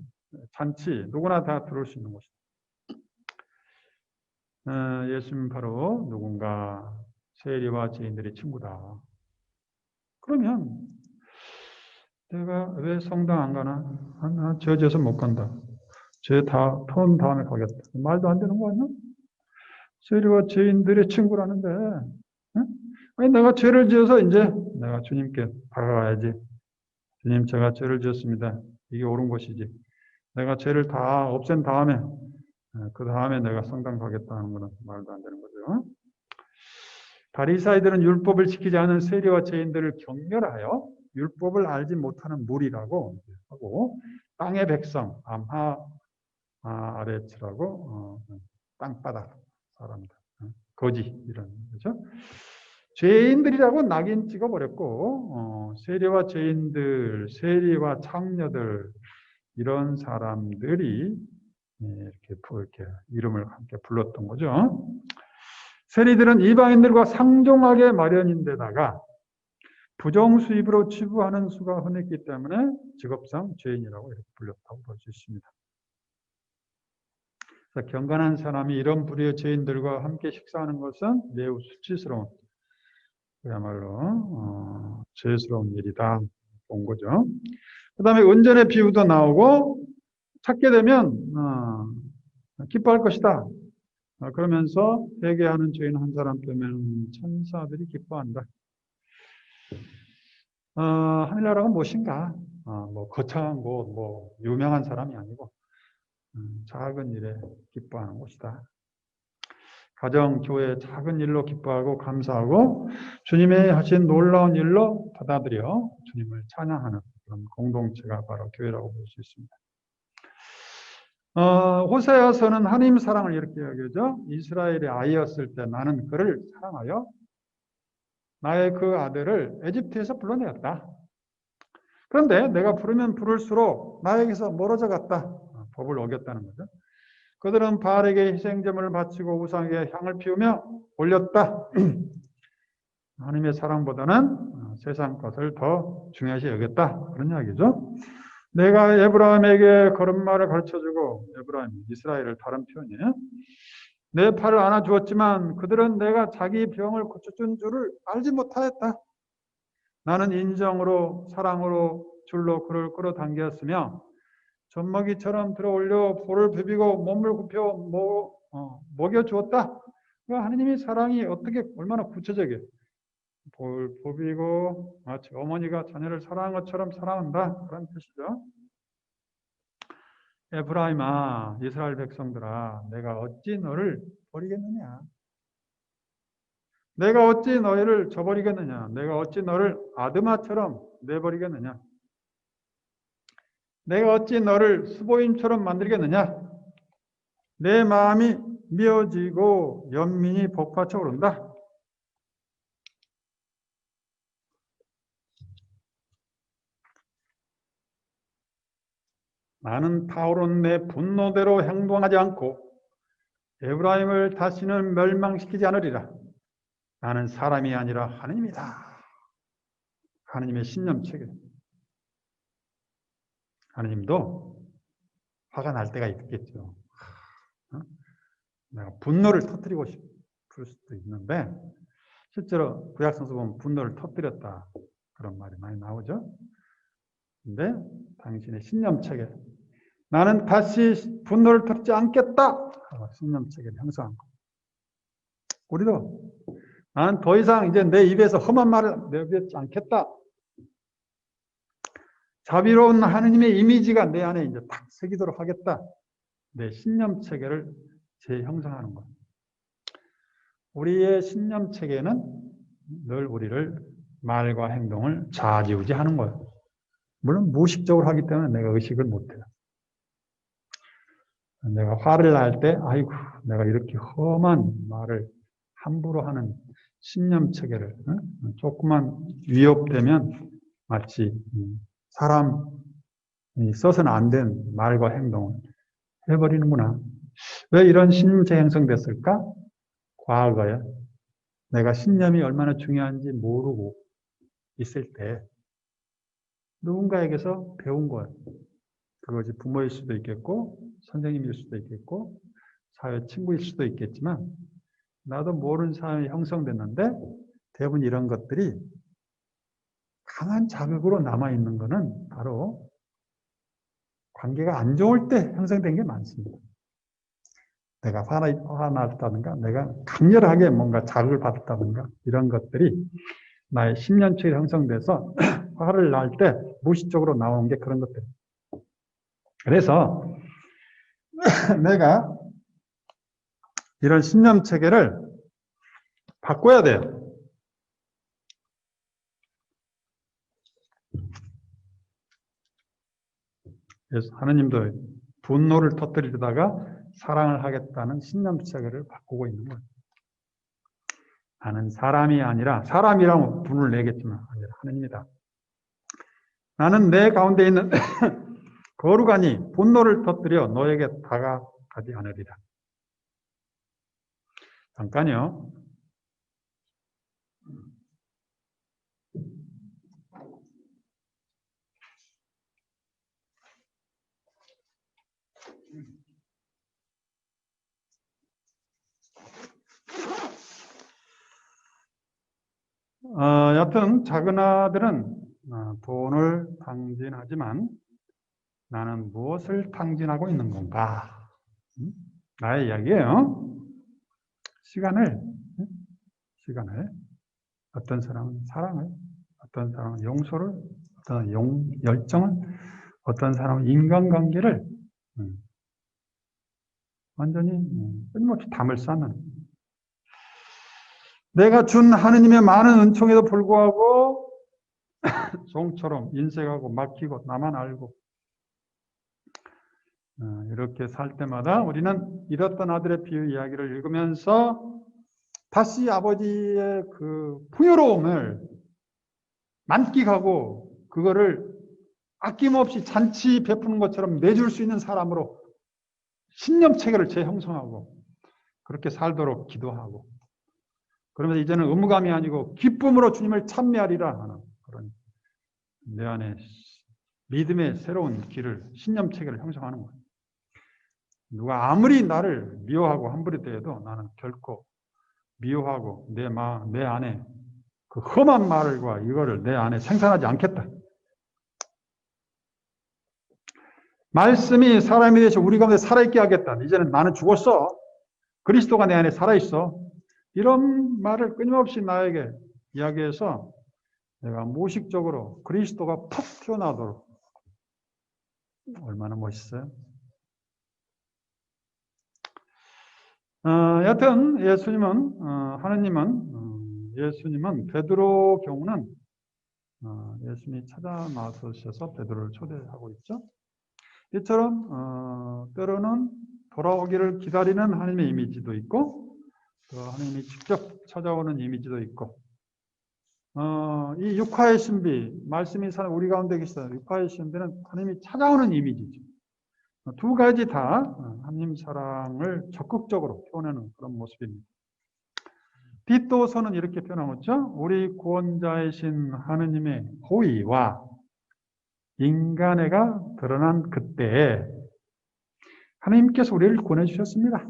잔치, 누구나 다 들어올 수 있는 곳이다. 예수님 바로 누군가 세리와 죄인들의 친구다. 그러면 내가 왜 성당 안 가나? 나 죄 져서 못 간다. 죄 다 턴 다음에 가겠다. 말도 안 되는 거 아니야? 세리와 죄인들의 친구라는데, 응? 아니, 내가 죄를 지어서 이제 내가 주님께 다가가야지. 주님, 제가 죄를 지었습니다. 이게 옳은 것이지. 내가 죄를 다 없앤 다음에, 그 다음에 내가 성당 가겠다는 거는 말도 안 되는 거죠. 바리사이들은 율법을 지키지 않은 세리와 죄인들을 경멸하여 율법을 알지 못하는 무리라고 하고 땅의 백성, 아레츠라고 땅바닥 사람들, 거지 이런 거죠. 죄인들이라고 낙인 찍어버렸고 세리와 죄인들, 세리와 창녀들 이런 사람들이 이렇게 이름을 함께 불렀던 거죠. 세리들은 이방인들과 상종하게 마련인데다가 부정수입으로 치부하는 수가 흔했기 때문에 직업상 죄인이라고 이렇게 불렸다고 볼 수 있습니다. 그래서 경건한 사람이 이런 부류의 죄인들과 함께 식사하는 것은 매우 수치스러운, 그야말로 죄스러운 일이다 본 거죠. 그 다음에 은전의 비유도 나오고 찾게 되면 기뻐할 것이다. 그러면서 회개하는 죄인 한 사람 빼면 천사들이 기뻐한다. 하늘나라가 무엇인가? 뭐 거창한 곳, 뭐 유명한 사람이 아니고 작은 일에 기뻐하는 곳이다. 가정, 교회 작은 일로 기뻐하고 감사하고 주님의 하신 놀라운 일로 받아들여 주님을 찬양하는 그런 공동체가 바로 교회라고 볼 수 있습니다. 호세아서는 하나님 사랑을 이렇게 여겨죠. 이스라엘의 아이였을 때 나는 그를 사랑하여 나의 그 아들을 에집트에서 불러내었다. 그런데 내가 부르면 부를수록 나에게서 멀어져 갔다. 법을 어겼다는 거죠. 그들은 바알에게 희생제물을 바치고 우상에게 향을 피우며 올렸다. 하나님의 사랑보다는 세상 것을 더 중요시 여겼다. 그런 이야기죠. 내가 에브라임에게 걸음마를 가르쳐주고, 에브라임, 이스라엘을 다른 표현이에요. 내 팔을 안아주었지만 그들은 내가 자기 병을 고쳐준 줄을 알지 못하였다. 나는 인정으로 사랑으로 줄로 그를 끌어당겼으며 젖먹이처럼 들어올려 볼을 비비고 몸을 굽혀 먹여주었다. 하나님의 사랑이 어떻게 얼마나 구체적이에요. 볼 비비고 마치 어머니가 자녀를 사랑한 것처럼 사랑한다. 그런 뜻이죠. 에브라임아, 이스라엘 백성들아, 내가 어찌 너를 버리겠느냐? 내가 어찌 너희를 저버리겠느냐? 내가 어찌 너를 아드마처럼 내버리겠느냐? 내가 어찌 너를 수보임처럼 만들겠느냐? 내 마음이 미어지고 연민이 복받쳐 오른다. 나는 타오른 내 분노대로 행동하지 않고 에브라임을 다시는 멸망시키지 않으리라. 나는 사람이 아니라 하나님이다. 하나님의 신념체계. 하나님도 화가 날 때가 있겠죠. 내가 분노를 터뜨리고 싶을 수도 있는데 실제로 구약성서 보면 분노를 터뜨렸다. 그런 말이 많이 나오죠. 근데 당신의 신념체계. 나는 다시 분노를 터뜨리지 않겠다. 신념체계를 형성한 거. 우리도 나는 더 이상 이제 내 입에서 험한 말을 내뱉지 않겠다. 자비로운 하느님의 이미지가 내 안에 이제 딱 새기도록 하겠다. 내 신념 체계를 재형성하는 것. 우리의 신념 체계는 늘 우리를 말과 행동을 좌지우지하는 거예요. 물론 무의식적으로 하기 때문에 내가 의식을 못해요. 내가 화를 날 때, 아이고, 내가 이렇게 험한 말을 함부로 하는 신념 체계를 조금만 위협되면 마치 사람이 써서는 안 된 말과 행동을 해버리는구나. 왜 이런 신념체가 형성됐을까? 과거에 내가 신념이 얼마나 중요한지 모르고 있을 때 누군가에게서 배운 거예요. 그것이 부모일 수도 있겠고 선생님일 수도 있겠고 사회 친구일 수도 있겠지만 나도 모르는 사람이 형성됐는데 대부분 이런 것들이 강한 자극으로 남아있는 것은 바로 관계가 안 좋을 때 형성된 게 많습니다. 내가 화났다든가 내가 강렬하게 뭔가 자극을 받았다든가 이런 것들이 나의 신념체에 형성돼서 화를 날 때 무의식적으로 나오는 게 그런 것들. 그래서 내가 이런 신념체계를 바꿔야 돼요. 그래서 하느님도 분노를 터뜨리다가 사랑을 하겠다는 신념체계를 바꾸고 있는 거예요. 나는 사람이 아니라 사람이라고 분을 내겠지만 아니라 하느님이다. 나는 내 가운데 있는 거룩하니 분노를 터뜨려 너에게 다가가지 않으리라. 잠깐요. 여튼 작은 아들은 돈을 당진하지만 나는 무엇을 탕진하고 있는 건가? 나의 이야기예요. 시간을 어떤 사람은 사랑을, 어떤 사람은 용서를, 어떤 열정을, 어떤 사람은 인간관계를 완전히 끊임없이 담을 쌓는, 내가 준 하느님의 많은 은총에도 불구하고 종처럼 인색하고 막히고 나만 알고 이렇게 살 때마다 우리는 잃었던 아들의 비유 이야기를 읽으면서 다시 아버지의 그 풍요로움을 만끽하고 그거를 아낌없이 잔치 베푸는 것처럼 내줄 수 있는 사람으로 신념체계를 재형성하고 그렇게 살도록 기도하고, 그러면서 이제는 의무감이 아니고 기쁨으로 주님을 찬미하리라 하는 그런 내 안에 믿음의 새로운 길을, 신념체계를 형성하는 거예요. 누가 아무리 나를 미워하고 함부로 대해도 나는 결코 미워하고 내 안에 그 험한 말과 이거를 내 안에 생산하지 않겠다. 말씀이 사람에 대해서 우리 가운데 살아있게 하겠다. 이제는 나는 죽었어. 그리스도가 내 안에 살아있어. 이런 말을 끊임없이 나에게 이야기해서 내가 무의식적으로 그리스도가 푹 튀어나오도록. 얼마나 멋있어요. 여튼 예수님은 베드로 경우는 예수님이 찾아 나서셔서 베드로를 초대하고 있죠. 이처럼 때로는 돌아오기를 기다리는 하나님의 이미지도 있고, 또 하나님이 직접 찾아오는 이미지도 있고, 이 육화의 신비, 말씀이 사는 우리 가운데 계시다. 육화의 신비는 하나님이 찾아오는 이미지죠. 두 가지 다 하나님 사랑을 적극적으로 표현하는 그런 모습입니다. 디도서는 이렇게 표현하고 있죠. 우리 구원자이신 하느님의 호의와 인간애가 드러난 그때에 하나님께서 우리를 구원해주셨습니다.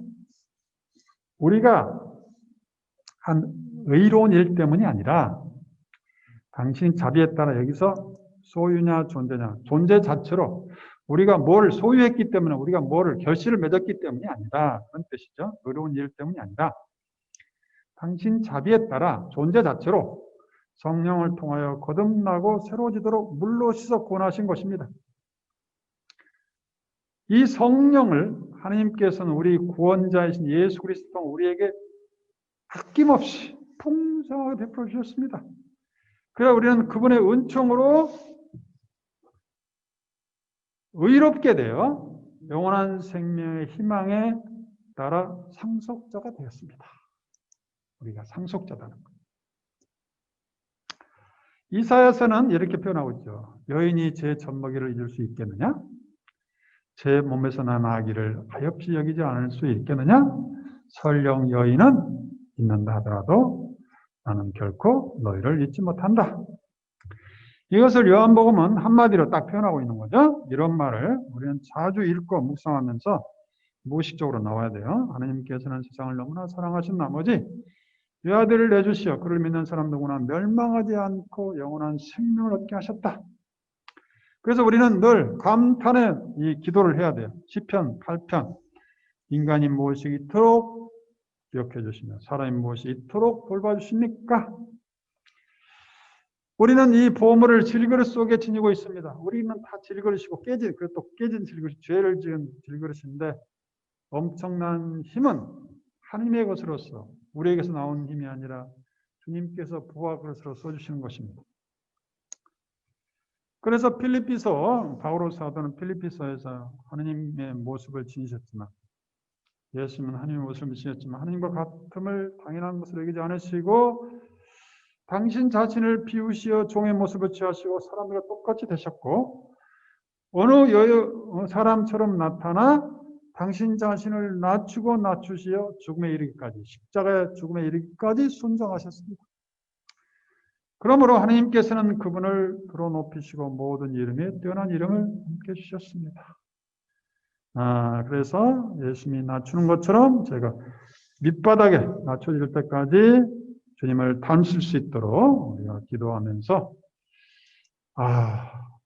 우리가 한 의로운 일 때문이 아니라 당신 자비에 따라 여기서 소유냐 존재냐, 존재 자체로 우리가 뭘 소유했기 때문에, 우리가 뭐를 결실을 맺었기 때문이 아니라, 그런 뜻이죠. 의로운 일 때문이 아니라 당신 자비에 따라 존재 자체로 성령을 통하여 거듭나고 새로워지도록 물로 씻어 구원하신 것입니다. 이 성령을 하나님께서는 우리 구원자이신 예수 그리스도 우리에게 아낌없이 풍성하게 베풀어 주셨습니다. 그래야 우리는 그분의 은총으로 의롭게 되어 영원한 생명의 희망에 따라 상속자가 되었습니다. 우리가 상속자다는 거예요. 이사야서는 이렇게 표현하고 있죠. 여인이 제 젖먹이를 잊을 수 있겠느냐? 제 몸에서 난 아기를 가엾이 여기지 않을 수 있겠느냐? 설령 여인은 잊는다 하더라도 나는 결코 너희를 잊지 못한다. 이것을 요한복음은 한마디로 딱 표현하고 있는 거죠. 이런 말을 우리는 자주 읽고 묵상하면서 무의식적으로 나와야 돼요. 하나님께서는 세상을 너무나 사랑하신 나머지 외아들을 내주시어 그를 믿는 사람 누구나 멸망하지 않고 영원한 생명을 얻게 하셨다. 그래서 우리는 늘 감탄의 이 기도를 해야 돼요. 시편 8편 인간이 무엇이 이토록 기억해 주시며 사람이 무엇이 이토록 돌봐주십니까? 우리는 이 보물을 질그릇 속에 지니고 있습니다. 우리는 다 질그릇이고 또 깨진 질그릇, 죄를 지은 질그릇인데 엄청난 힘은 하나님의 것으로서 우리에게서 나온 힘이 아니라 주님께서 부하 그릇으로 써주시는 것입니다. 그래서 바오로 사도는 필리피서에서 하나님의 모습을 지니셨지만, 예수님은 하나님의 모습을 지녔지만 하나님과 같음을 당연한 것으로 여기지 않으시고 당신 자신을 비우시어 종의 모습을 취하시고 사람들과 똑같이 되셨고 어느 사람처럼 나타나 당신 자신을 낮추시어 죽음에 이르기까지, 십자가의 죽음에 이르기까지 순종하셨습니다. 그러므로 하나님께서는 그분을 들어 높이시고 모든 이름에 뛰어난 이름을 함께 주셨습니다. 그래서 예수님이 낮추는 것처럼 제가 밑바닥에 낮춰질 때까지 주님을 닮을 수 있도록 우리가 기도하면서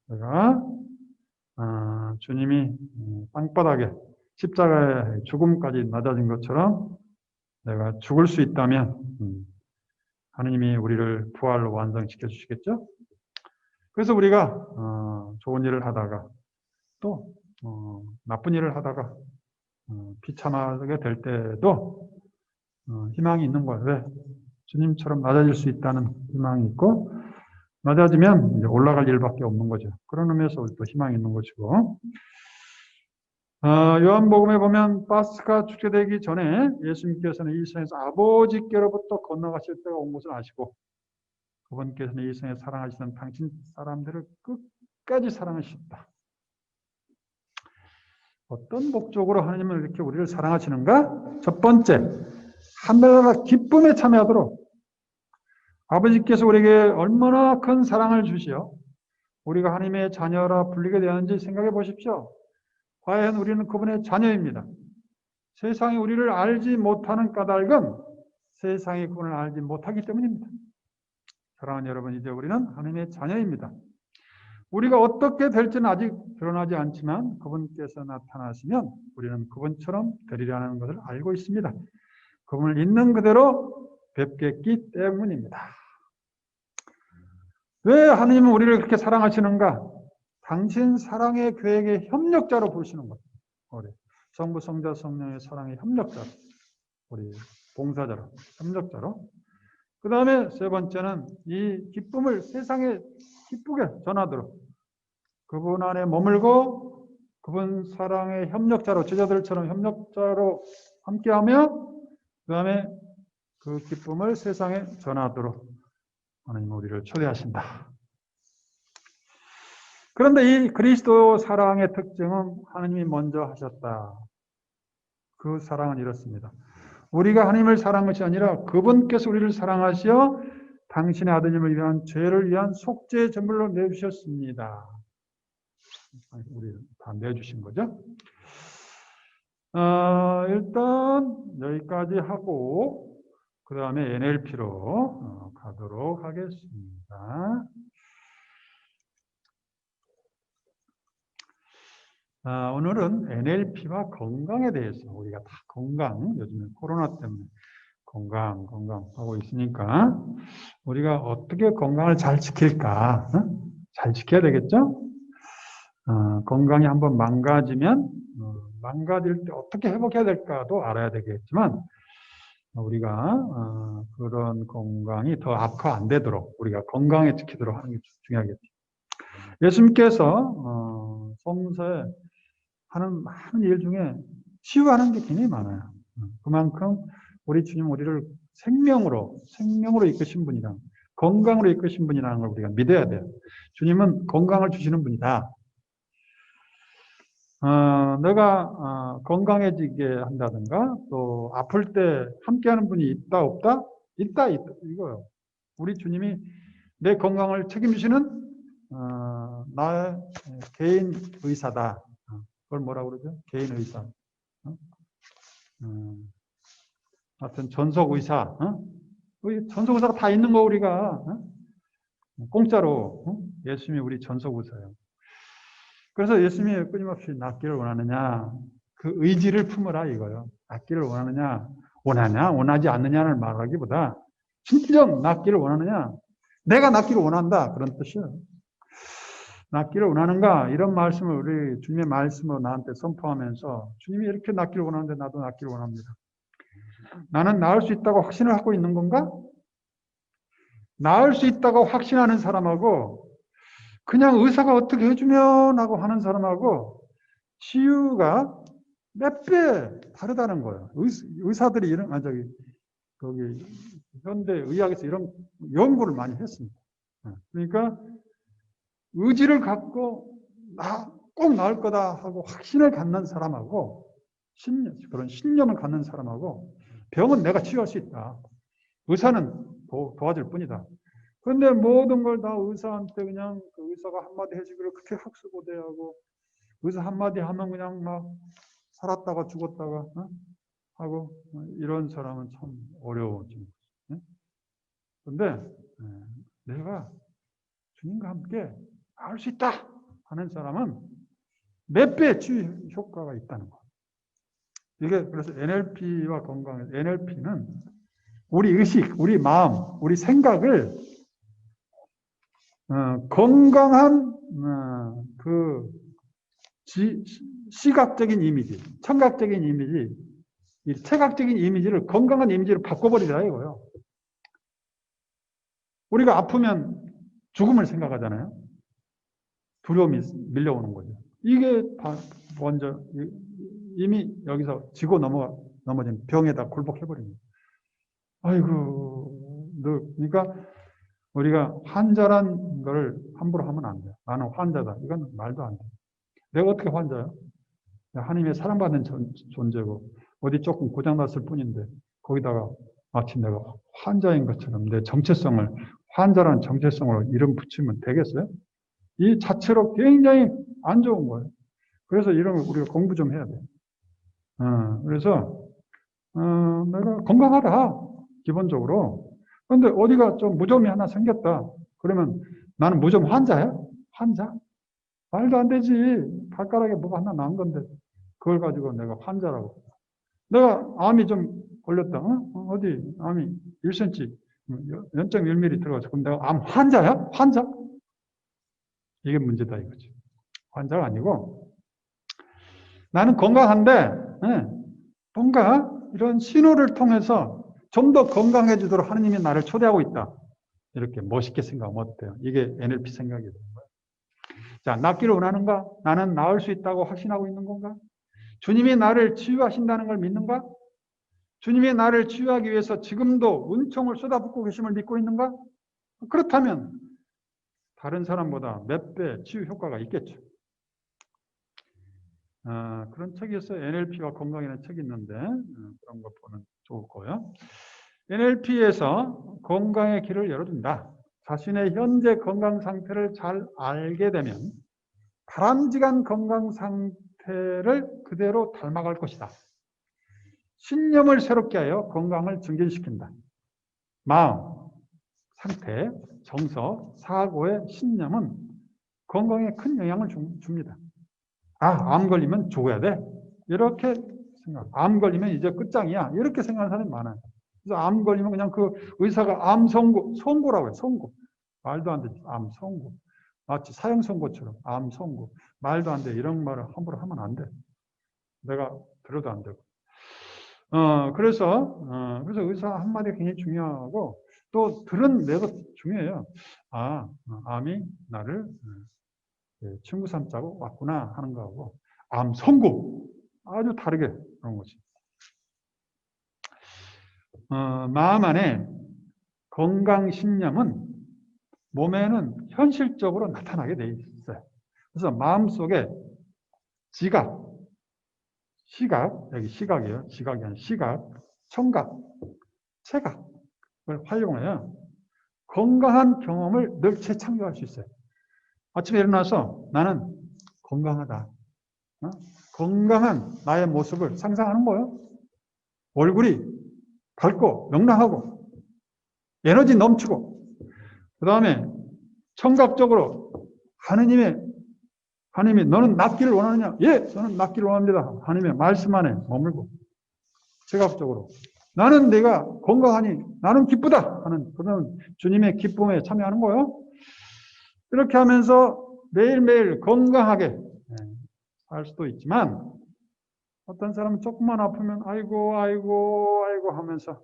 내가 주님이 땅바닥에 십자가의 죽음까지 낮아진 것처럼 내가 죽을 수 있다면 하느님이 우리를 부활로 완성시켜 주시겠죠? 그래서 우리가 좋은 일을 하다가 또 나쁜 일을 하다가 비참하게 될 때도 희망이 있는 거예요. 왜? 주님처럼 낮아질 수 있다는 희망이 있고 낮아지면 이제 올라갈 일밖에 없는 거죠. 그런 의미에서 또 희망이 있는 것이고 요한복음에 보면 파스가 축제되기 전에 예수님께서는 이 세상에서 아버지께로부터 건너가실 때가 온 것을 아시고 그분께서는 이 세상에 사랑하시는 당신 사람들을 끝까지 사랑하셨다. 어떤 목적으로 하나님은 이렇게 우리를 사랑하시는가? 첫 번째, 하늘나라 기쁨에 참여하도록 아버지께서 우리에게 얼마나 큰 사랑을 주시어 우리가 하나님의 자녀라 불리게 되었는지 생각해 보십시오. 과연 우리는 그분의 자녀입니다. 세상이 우리를 알지 못하는 까닭은 세상이 그분을 알지 못하기 때문입니다. 사랑하는 여러분, 이제 우리는 하나님의 자녀입니다. 우리가 어떻게 될지는 아직 드러나지 않지만 그분께서 나타나시면 우리는 그분처럼 되리라는 것을 알고 있습니다. 그분을 있는 그대로 뵙겠기 때문입니다. 왜 하나님은 우리를 그렇게 사랑하시는가? 당신 사랑의 계획의 협력자로 부르시는 거예요. 우리 성부, 성자, 성령의 사랑의 협력자로, 우리 봉사자로, 협력자로. 그 다음에 세 번째는 이 기쁨을 세상에 기쁘게 전하도록 그분 안에 머물고 그분 사랑의 협력자로, 제자들처럼 협력자로 함께하며 그 다음에 그 기쁨을 세상에 전하도록 하나님 우리를 초대하신다. 그런데 이 그리스도 사랑의 특징은 하나님이 먼저 하셨다. 그 사랑은 이렇습니다. 우리가 하나님을 사랑한 것이 아니라 그분께서 우리를 사랑하시어 당신의 아드님을 위한 죄를 위한 속죄 제물로 내주셨습니다. 우리 다 내주신 거죠. 일단 여기까지 하고 그 다음에 NLP로 가도록 하겠습니다. 오늘은 NLP와 건강에 대해서 우리가 다 건강, 요즘에 코로나 때문에 건강 하고 있으니까 우리가 어떻게 건강을 잘 지킬까? 잘 지켜야 되겠죠? 건강이 한번 망가지면 망가질 때 어떻게 회복해야 될까도 알아야 되겠지만 우리가 그런 건강이 더 악화 안 되도록 우리가 건강에 지키도록 하는 게 중요하겠죠. 예수님께서 성서에 하는 많은 일 중에 치유하는 게 굉장히 많아요. 그만큼 우리 주님 우리를 생명으로 이끄신 분이라 건강으로 이끄신 분이라는 걸 우리가 믿어야 돼요. 주님은 건강을 주시는 분이다. 내가 건강해지게 한다든가 또 아플 때 함께하는 분이 있다 없다? 있다 이거요. 우리 주님이 내 건강을 책임지시는 나의 개인 의사다. 그걸 뭐라고 그러죠? 개인 의사. 하여튼 전속 의사. 전속 의사가 다 있는 거 우리가 공짜로 예수님이 우리 전속 의사예요. 그래서 예수님이 끊임없이 낫기를 원하느냐 그 의지를 품으라 이거요. 낫기를 원하느냐 원하지 않느냐를 말하기보다 진정 낫기를 원하느냐 내가 낫기를 원한다 그런 뜻이에요. 낫기를 원하는가 이런 말씀을 우리 주님의 말씀으로 나한테 선포하면서 주님이 이렇게 낫기를 원하는데 나도 낫기를 원합니다. 나는 나을 수 있다고 확신을 하고 있는 건가? 나을 수 있다고 확신하는 사람하고 그냥 의사가 어떻게 해주면 하고 하는 사람하고 치유가 몇 배 다르다는 거예요. 의사들이 이런, 거기, 현대 의학에서 이런 연구를 많이 했습니다. 그러니까 의지를 갖고 꼭 나을 거다 하고 확신을 갖는 사람하고 그런 신념을 갖는 사람하고 병은 내가 치유할 수 있다. 의사는 도와줄 뿐이다. 그런데 모든 걸 다 의사한테 그냥 그 의사가 한마디 해주기를 그렇게 학수고대하고 의사 한마디 하면 그냥 막 살았다가 죽었다가 하고 이런 사람은 참 어려워지는 거죠. 그런데 내가 주님과 함께 알 수 있다 하는 사람은 몇 배 치유 효과가 있다는 거. 이게 그래서 NLP와 건강, NLP는 우리 의식, 우리 마음, 우리 생각을 건강한 그 시각적인 이미지, 청각적인 이미지, 이 체각적인 이미지를 건강한 이미지로 바꿔버리라 이거예요. 우리가 아프면 죽음을 생각하잖아요. 두려움이 밀려오는 거죠. 이게 먼저 이미 여기서 지고 넘어진 병에다 굴복해버립니다. 아이고, 그러니까 우리가 환자란 걸 함부로 하면 안 돼요. 나는 환자다. 이건 말도 안 돼. 내가 어떻게 환자야? 하나님의 사랑받는 존재고 어디 조금 고장났을 뿐인데 거기다가 마치 내가 환자인 것처럼 내 정체성을 환자라는 정체성으로 이름 붙이면 되겠어요? 이 자체로 굉장히 안 좋은 거예요. 그래서 이런 걸 우리가 공부 좀 해야 돼요. 그래서 내가 건강하다 기본적으로. 그런데 어디가 좀 무좀이 하나 생겼다. 그러면 나는 무좀 환자야? 환자? 말도 안 되지. 발가락에 뭐가 하나 난 건데 그걸 가지고 내가 환자라고. 내가 암이 좀 걸렸다. 어디 암이 1cm, 0.1mm 들어가서 그럼 내가 암 환자야? 환자? 이게 문제다 이거지. 환자가 아니고 나는 건강한데 뭔가 이런 신호를 통해서 좀 더 건강해지도록 하나님이 나를 초대하고 있다. 이렇게 멋있게 생각하면 어때요? 이게 NLP 생각이 되는 거예요. 자, 낫기를 원하는가? 나는 나을 수 있다고 확신하고 있는 건가? 주님이 나를 치유하신다는 걸 믿는가? 주님이 나를 치유하기 위해서 지금도 은총을 쏟아붓고 계심을 믿고 있는가? 그렇다면 다른 사람보다 몇 배 치유 효과가 있겠죠. 그런 책이 있어요. NLP와 건강이라는 책이 있는데 그런 거 보면 좋을 거예요. NLP에서 건강의 길을 열어준다. 자신의 현재 건강 상태를 잘 알게 되면 바람직한 건강 상태를 그대로 닮아갈 것이다. 신념을 새롭게 하여 건강을 증진시킨다. 마음, 상태, 정서, 사고의 신념은 건강에 큰 영향을 줍니다. 암 걸리면 죽어야 돼. 이렇게 생각. 암 걸리면 이제 끝장이야. 이렇게 생각하는 사람이 많아요. 그래서 암 걸리면 그냥 그 의사가 암 선고라고 해요. 선고. 말도 안 되지. 암 선고. 마치 사형 선고처럼 암 선고. 말도 안 돼. 이런 말을 함부로 하면 안 돼. 내가 들어도 안 되고. 그래서 의사 한마디가 굉장히 중요하고 또 들은 내가 중요해요. 암이 나를 친구 삼자고 왔구나 하는 거하고 암 선고 아주 다르게 그런 거지. 마음 안에 건강 신념은 몸에는 현실적으로 나타나게 돼 있어요. 그래서 마음속에 지각, 시각, 여기 시각이에요. 지각이 아니라 시각, 청각, 체각을 활용해야 건강한 경험을 늘 재창조할 수 있어요. 아침에 일어나서 나는 건강하다. 건강한 나의 모습을 상상하는 거예요. 얼굴이 밝고 명랑하고 에너지 넘치고 그 다음에 청각적으로 하나님이 너는 낫기를 원하느냐? 예, 저는 낫기를 원합니다. 하나님의 말씀 안에 머물고 체각적으로 나는 내가 건강하니 나는 기쁘다 하는 그런 주님의 기쁨에 참여하는 거예요. 이렇게 하면서 매일매일 건강하게 살 수도 있지만 어떤 사람은 조금만 아프면 아이고 하면서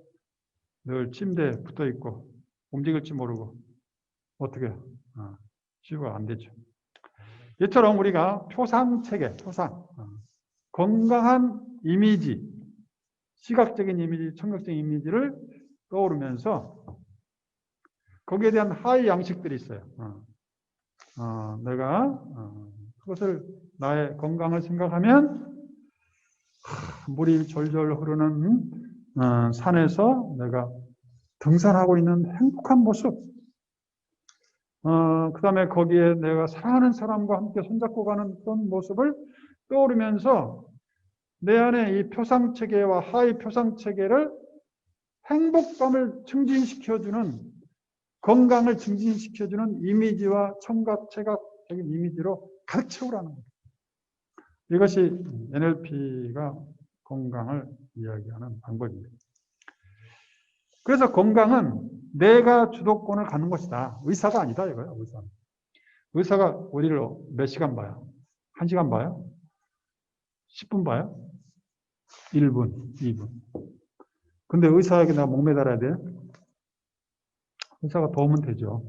늘 침대에 붙어 있고 움직일지 모르고 어떻게 치유가 안 되죠. 이처럼 우리가 표상체계, 건강한 이미지, 시각적인 이미지, 청각적인 이미지를 떠오르면서 거기에 대한 하위 양식들이 있어요. 내가 그것을 나의 건강을 생각하면 물이 졸졸 흐르는 산에서 내가 등산하고 있는 행복한 모습, 그 다음에 거기에 내가 사랑하는 사람과 함께 손잡고 가는 그런 모습을 떠오르면서 내 안에 이 표상체계와 하위 표상체계를 행복감을 증진시켜주는, 건강을 증진시켜주는 이미지와 청각, 체각적인 이미지로 가득 채우라는 거예요. 이것이 NLP가 건강을 이야기하는 방법입니다. 그래서 건강은 내가 주도권을 갖는 것이다. 의사가 아니다 이거예요. 의사가 우리를 몇 시간 봐요? 1시간 봐요? 10분 봐요? 1분, 2분. 근데 의사에게 내가 목매달아야 돼요? 의사가 도우면 되죠.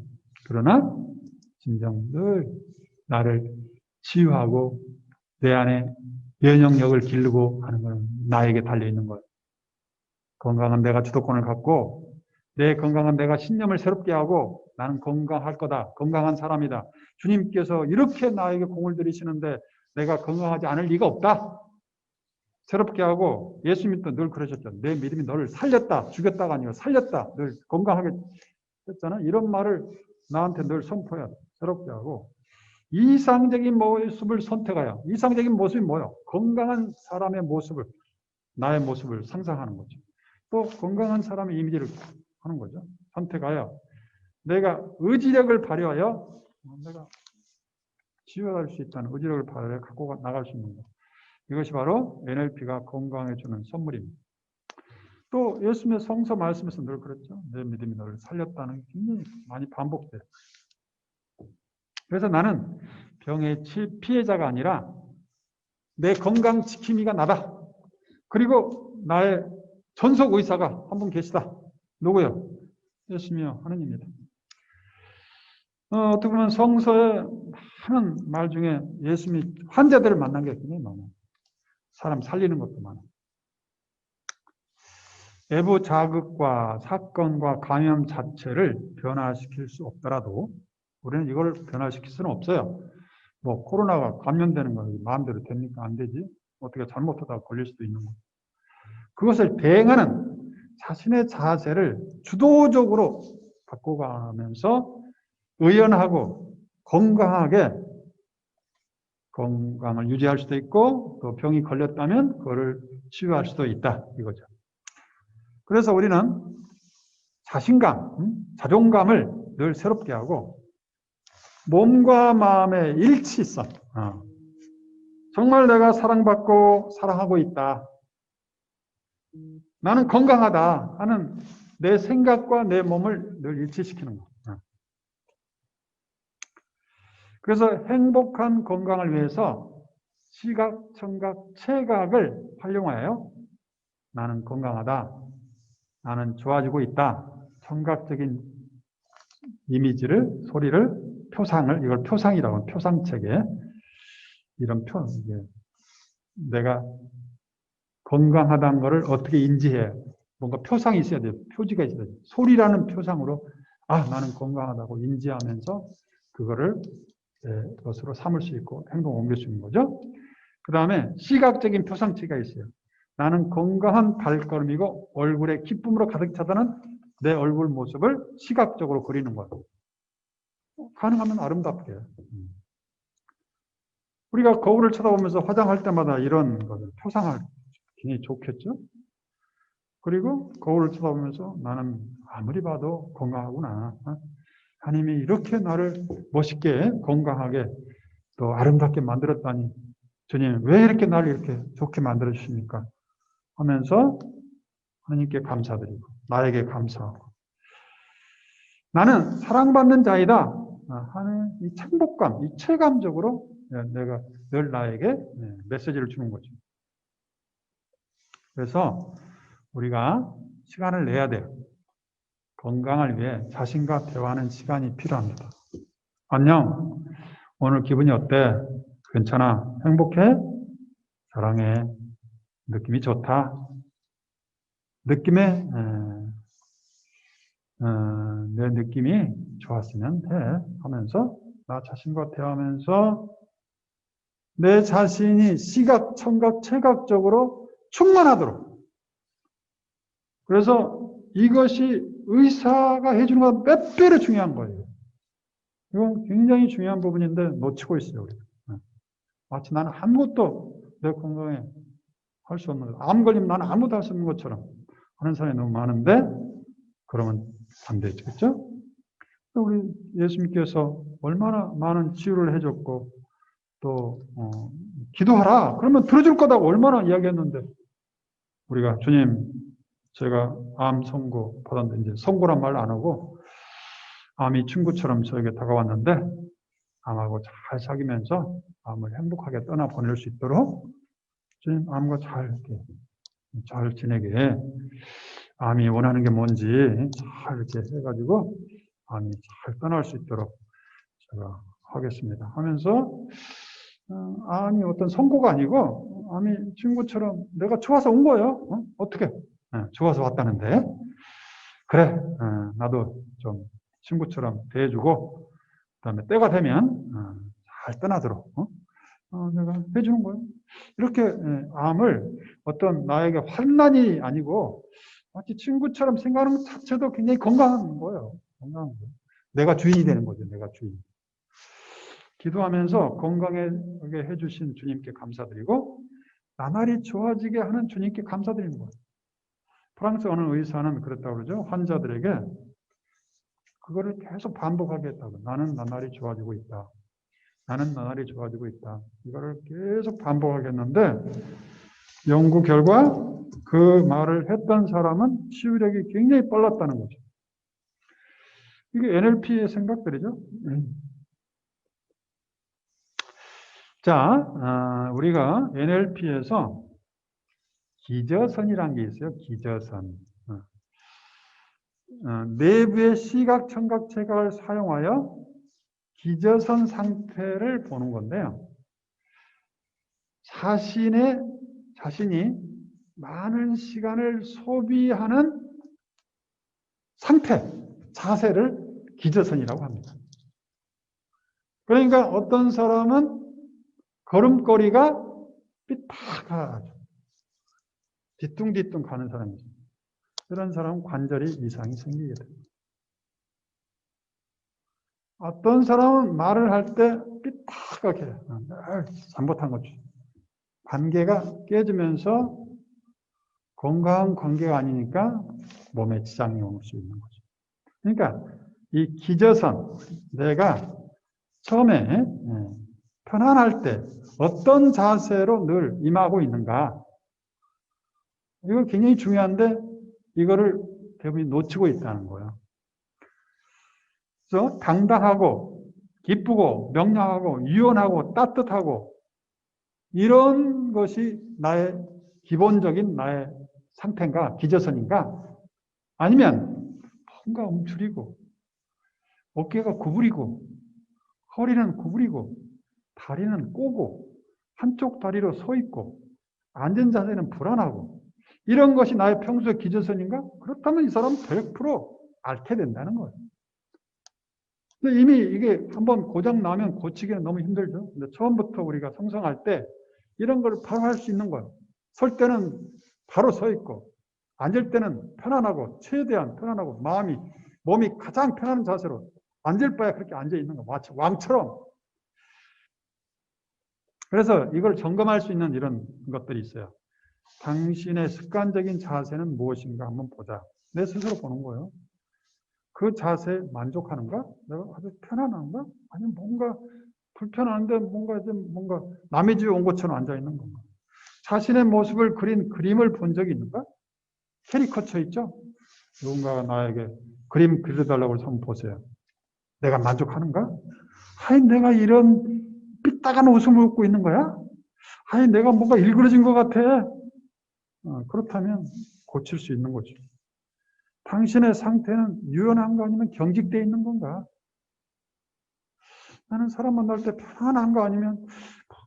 그러나 진정 늘 나를 치유하고 내 안에 면역력을 기르고 하는 것은 나에게 달려있는 거예요. 건강한 내가 주도권을 갖고 내 건강한 내가 신념을 새롭게 하고 나는 건강할 거다. 건강한 사람이다. 주님께서 이렇게 나에게 공을 들이시는데 내가 건강하지 않을 리가 없다. 새롭게 하고 예수님도 늘 그러셨죠. 내 믿음이 너를 살렸다. 죽였다가 아니라 살렸다. 늘 건강하게 했잖아. 이런 말을 나한테 늘 선포해야 돼. 새롭게 하고 이상적인 모습을 선택하여. 이상적인 모습이 뭐예요? 건강한 사람의 모습을, 나의 모습을 상상하는 거죠. 또 건강한 사람의 이미지를 하는 거죠. 선택하여 내가 의지력을 발휘하여 내가 치유할 수 있다는 의지력을 발휘해 갖고 나갈 수 있는 것. 이것이 바로 NLP가 건강해 주는 선물입니다. 또 예수님의 성서 말씀에서 늘 그랬죠. 내 믿음이 너를 살렸다는 게 굉장히 많이 반복돼요. 그래서 나는 병의 피해자가 아니라 내 건강 지킴이가 나다. 그리고 나의 전속 의사가 한 분 계시다. 누구요? 예수님이요. 하느님입니다. 어떻게 보면 성서에 하는 말 중에 예수님이 환자들을 만난 게 굉장히 많아요. 사람 살리는 것도 많아요. 외부 자극과 사건과 감염 자체를 변화시킬 수 없더라도 우리는 이걸 변화시킬 수는 없어요. 뭐 코로나가 감염되는 건 마음대로 됩니까? 안 되지. 어떻게 잘못하다가 걸릴 수도 있는 거죠. 그것을 대응하는 자신의 자세를 주도적으로 바꿔가면서 의연하고 건강하게 건강을 유지할 수도 있고 또 병이 걸렸다면 그거를 치유할 수도 있다 이거죠. 그래서 우리는 자신감, 자존감을 늘 새롭게 하고 몸과 마음의 일치성, 정말 내가 사랑받고 사랑하고 있다. 나는 건강하다 하는 내 생각과 내 몸을 늘 일치시키는 거. 그래서 행복한 건강을 위해서 시각, 청각, 체각을 활용하여 나는 건강하다. 나는 좋아지고 있다. 청각적인 이미지를, 소리를, 표상을, 이걸 표상이라고 하면 표상체계. 이런 내가 건강하다는 것을 어떻게 인지해요? 뭔가 표상이 있어야 돼요. 표지가 있어야 돼요. 소리라는 표상으로 나는 건강하다고 인지하면서 그거를 것으로 삼을 수 있고 행동을 옮길 수 있는 거죠. 그 다음에 시각적인 표상체가 있어요. 나는 건강한 발걸음이고 얼굴에 기쁨으로 가득 차다는 내 얼굴 모습을 시각적으로 그리는 거예요. 가능하면 아름답게. 우리가 거울을 쳐다보면서 화장할 때마다 이런 것을 표상할 굉장히 좋겠죠? 그리고 거울을 쳐다보면서 나는 아무리 봐도 건강하구나. 하나님이 이렇게 나를 멋있게 건강하게 또 아름답게 만들었다니 주님 왜 이렇게 나를 이렇게 좋게 만들어 주십니까? 하면서 하나님께 감사드리고 나에게 감사하고 나는 사랑받는 자이다 하는 이 행복감, 이 체감적으로 내가 늘 나에게 메시지를 주는 거죠. 그래서 우리가 시간을 내야 돼요. 건강을 위해 자신과 대화하는 시간이 필요합니다. 안녕. 오늘 기분이 어때? 괜찮아? 행복해? 사랑해. 느낌이 좋다. 느낌에 내 느낌이 좋았으면 해 하면서 나 자신과 대화하면서 내 자신이 시각, 청각, 체각적으로 충만하도록. 그래서 이것이 의사가 해주는 것보다 몇 배로 중요한 거예요. 이건 굉장히 중요한 부분인데 놓치고 있어요. 우리가. 마치 나는 아무것도 내 건강에 할 수 없는 것, 암 걸리면 나는 아무것도 할 수 없는 것처럼 하는 사람이 너무 많은데 그러면 안 되죠. 그렇죠? 우리 예수님께서 얼마나 많은 치유를 해줬고 또 기도하라. 그러면 들어줄 거다고 얼마나 이야기했는데 우리가 주님 제가 암 선고 받았는데 이제 선고란 말 안 하고 암이 친구처럼 저에게 다가왔는데 암하고 잘 사귀면서 암을 행복하게 떠나보낼 수 있도록 주님 암과 잘 지내게 암이 원하는 게 뭔지 잘 이렇게 해가지고 암이 잘 떠날 수 있도록 제가 하겠습니다 하면서 암이 어떤 선고가 아니고 암이 친구처럼 내가 좋아서 온 거예요. 어떻게? 좋아서 왔다는데 그래 나도 좀 친구처럼 대해주고 그다음에 때가 되면 잘 떠나도록 내가 해주는 거예요. 이렇게 암을 어떤 나에게 환난이 아니고 마치 친구처럼 생각하는 것 자체도 굉장히 건강한 거예요. 건강한 거예요. 내가 주인이 되는 거죠. 내가 주인. 기도하면서 건강하게 해주신 주님께 감사드리고 나날이 좋아지게 하는 주님께 감사드리는 거예요. 프랑스 어느 의사는 그랬다고 그러죠. 환자들에게 그거를 계속 반복하게 했다고. 나는 나날이 좋아지고 있다. 나는 나날이 좋아지고 있다. 이거를 계속 반복하겠는데 연구 결과 그 말을 했던 사람은 치유력이 굉장히 빨랐다는 거죠. 이게 NLP의 생각들이죠. 자, 우리가 NLP에서 기저선이라는 게 있어요. 기저선. 내부의 시각, 청각, 체각을 사용하여 기저선 상태를 보는 건데요. 자신이 많은 시간을 소비하는 상태, 자세를 기저선이라고 합니다. 그러니까 어떤 사람은 걸음걸이가 삐딱하죠. 뒤뚱뒤뚱 가는 사람이죠. 그런 사람은 관절이 이상이 생기게 됩니다. 어떤 사람은 말을 할 때 삐딱하게 잘못한 거죠. 관계가 깨지면서 건강한 관계가 아니니까 몸에 지장이 올 수 있는 거죠. 그러니까 이 기저선, 내가 처음에 편안할 때 어떤 자세로 늘 임하고 있는가. 이거 굉장히 중요한데 이거를 대부분 놓치고 있다는 거예요. 그래서 당당하고 기쁘고 명랑하고 유연하고 따뜻하고 이런 것이 나의 기본적인 나의 상태인가 기저선인가 아니면 뭔가 움츠리고 어깨가 구부리고 허리는 구부리고 다리는 꼬고 한쪽 다리로 서 있고 앉은 자세는 불안하고 이런 것이 나의 평소의 기저선인가? 그렇다면 이 사람은 100% 앓게 된다는 거예요. 근데 이미 이게 한번 고장 나면 고치기는 너무 힘들죠. 근데 처음부터 우리가 성성할 때 이런 걸 바로 할 수 있는 거예요. 설 때는 바로 서 있고 앉을 때는 편안하고 최대한 편안하고 몸이 가장 편안한 자세로 앉을 바에 그렇게 앉아 있는 거 마치 왕처럼. 그래서 이걸 점검할 수 있는 이런 것들이 있어요. 당신의 습관적인 자세는 무엇인가 한번 보자. 내 스스로 보는 거예요. 그 자세에 만족하는가? 내가 아주 편안한가? 아니면 뭔가 불편한데 뭔가 남의 집에 온 것처럼 앉아 있는 건가? 자신의 모습을 그린 그림을 본 적이 있는가? 캐리커처 있죠? 누군가가 나에게 그림 그려달라고 해서 한번 보세요. 내가 만족하는가? 아니, 내가 이런 삐딱한 웃음을 웃고 있는 거야? 아니, 내가 뭔가 일그러진 것 같아. 그렇다면 고칠 수 있는 거죠. 당신의 상태는 유연한가 아니면 경직되어 있는 건가? 나는 사람 만날 때 편안한가 아니면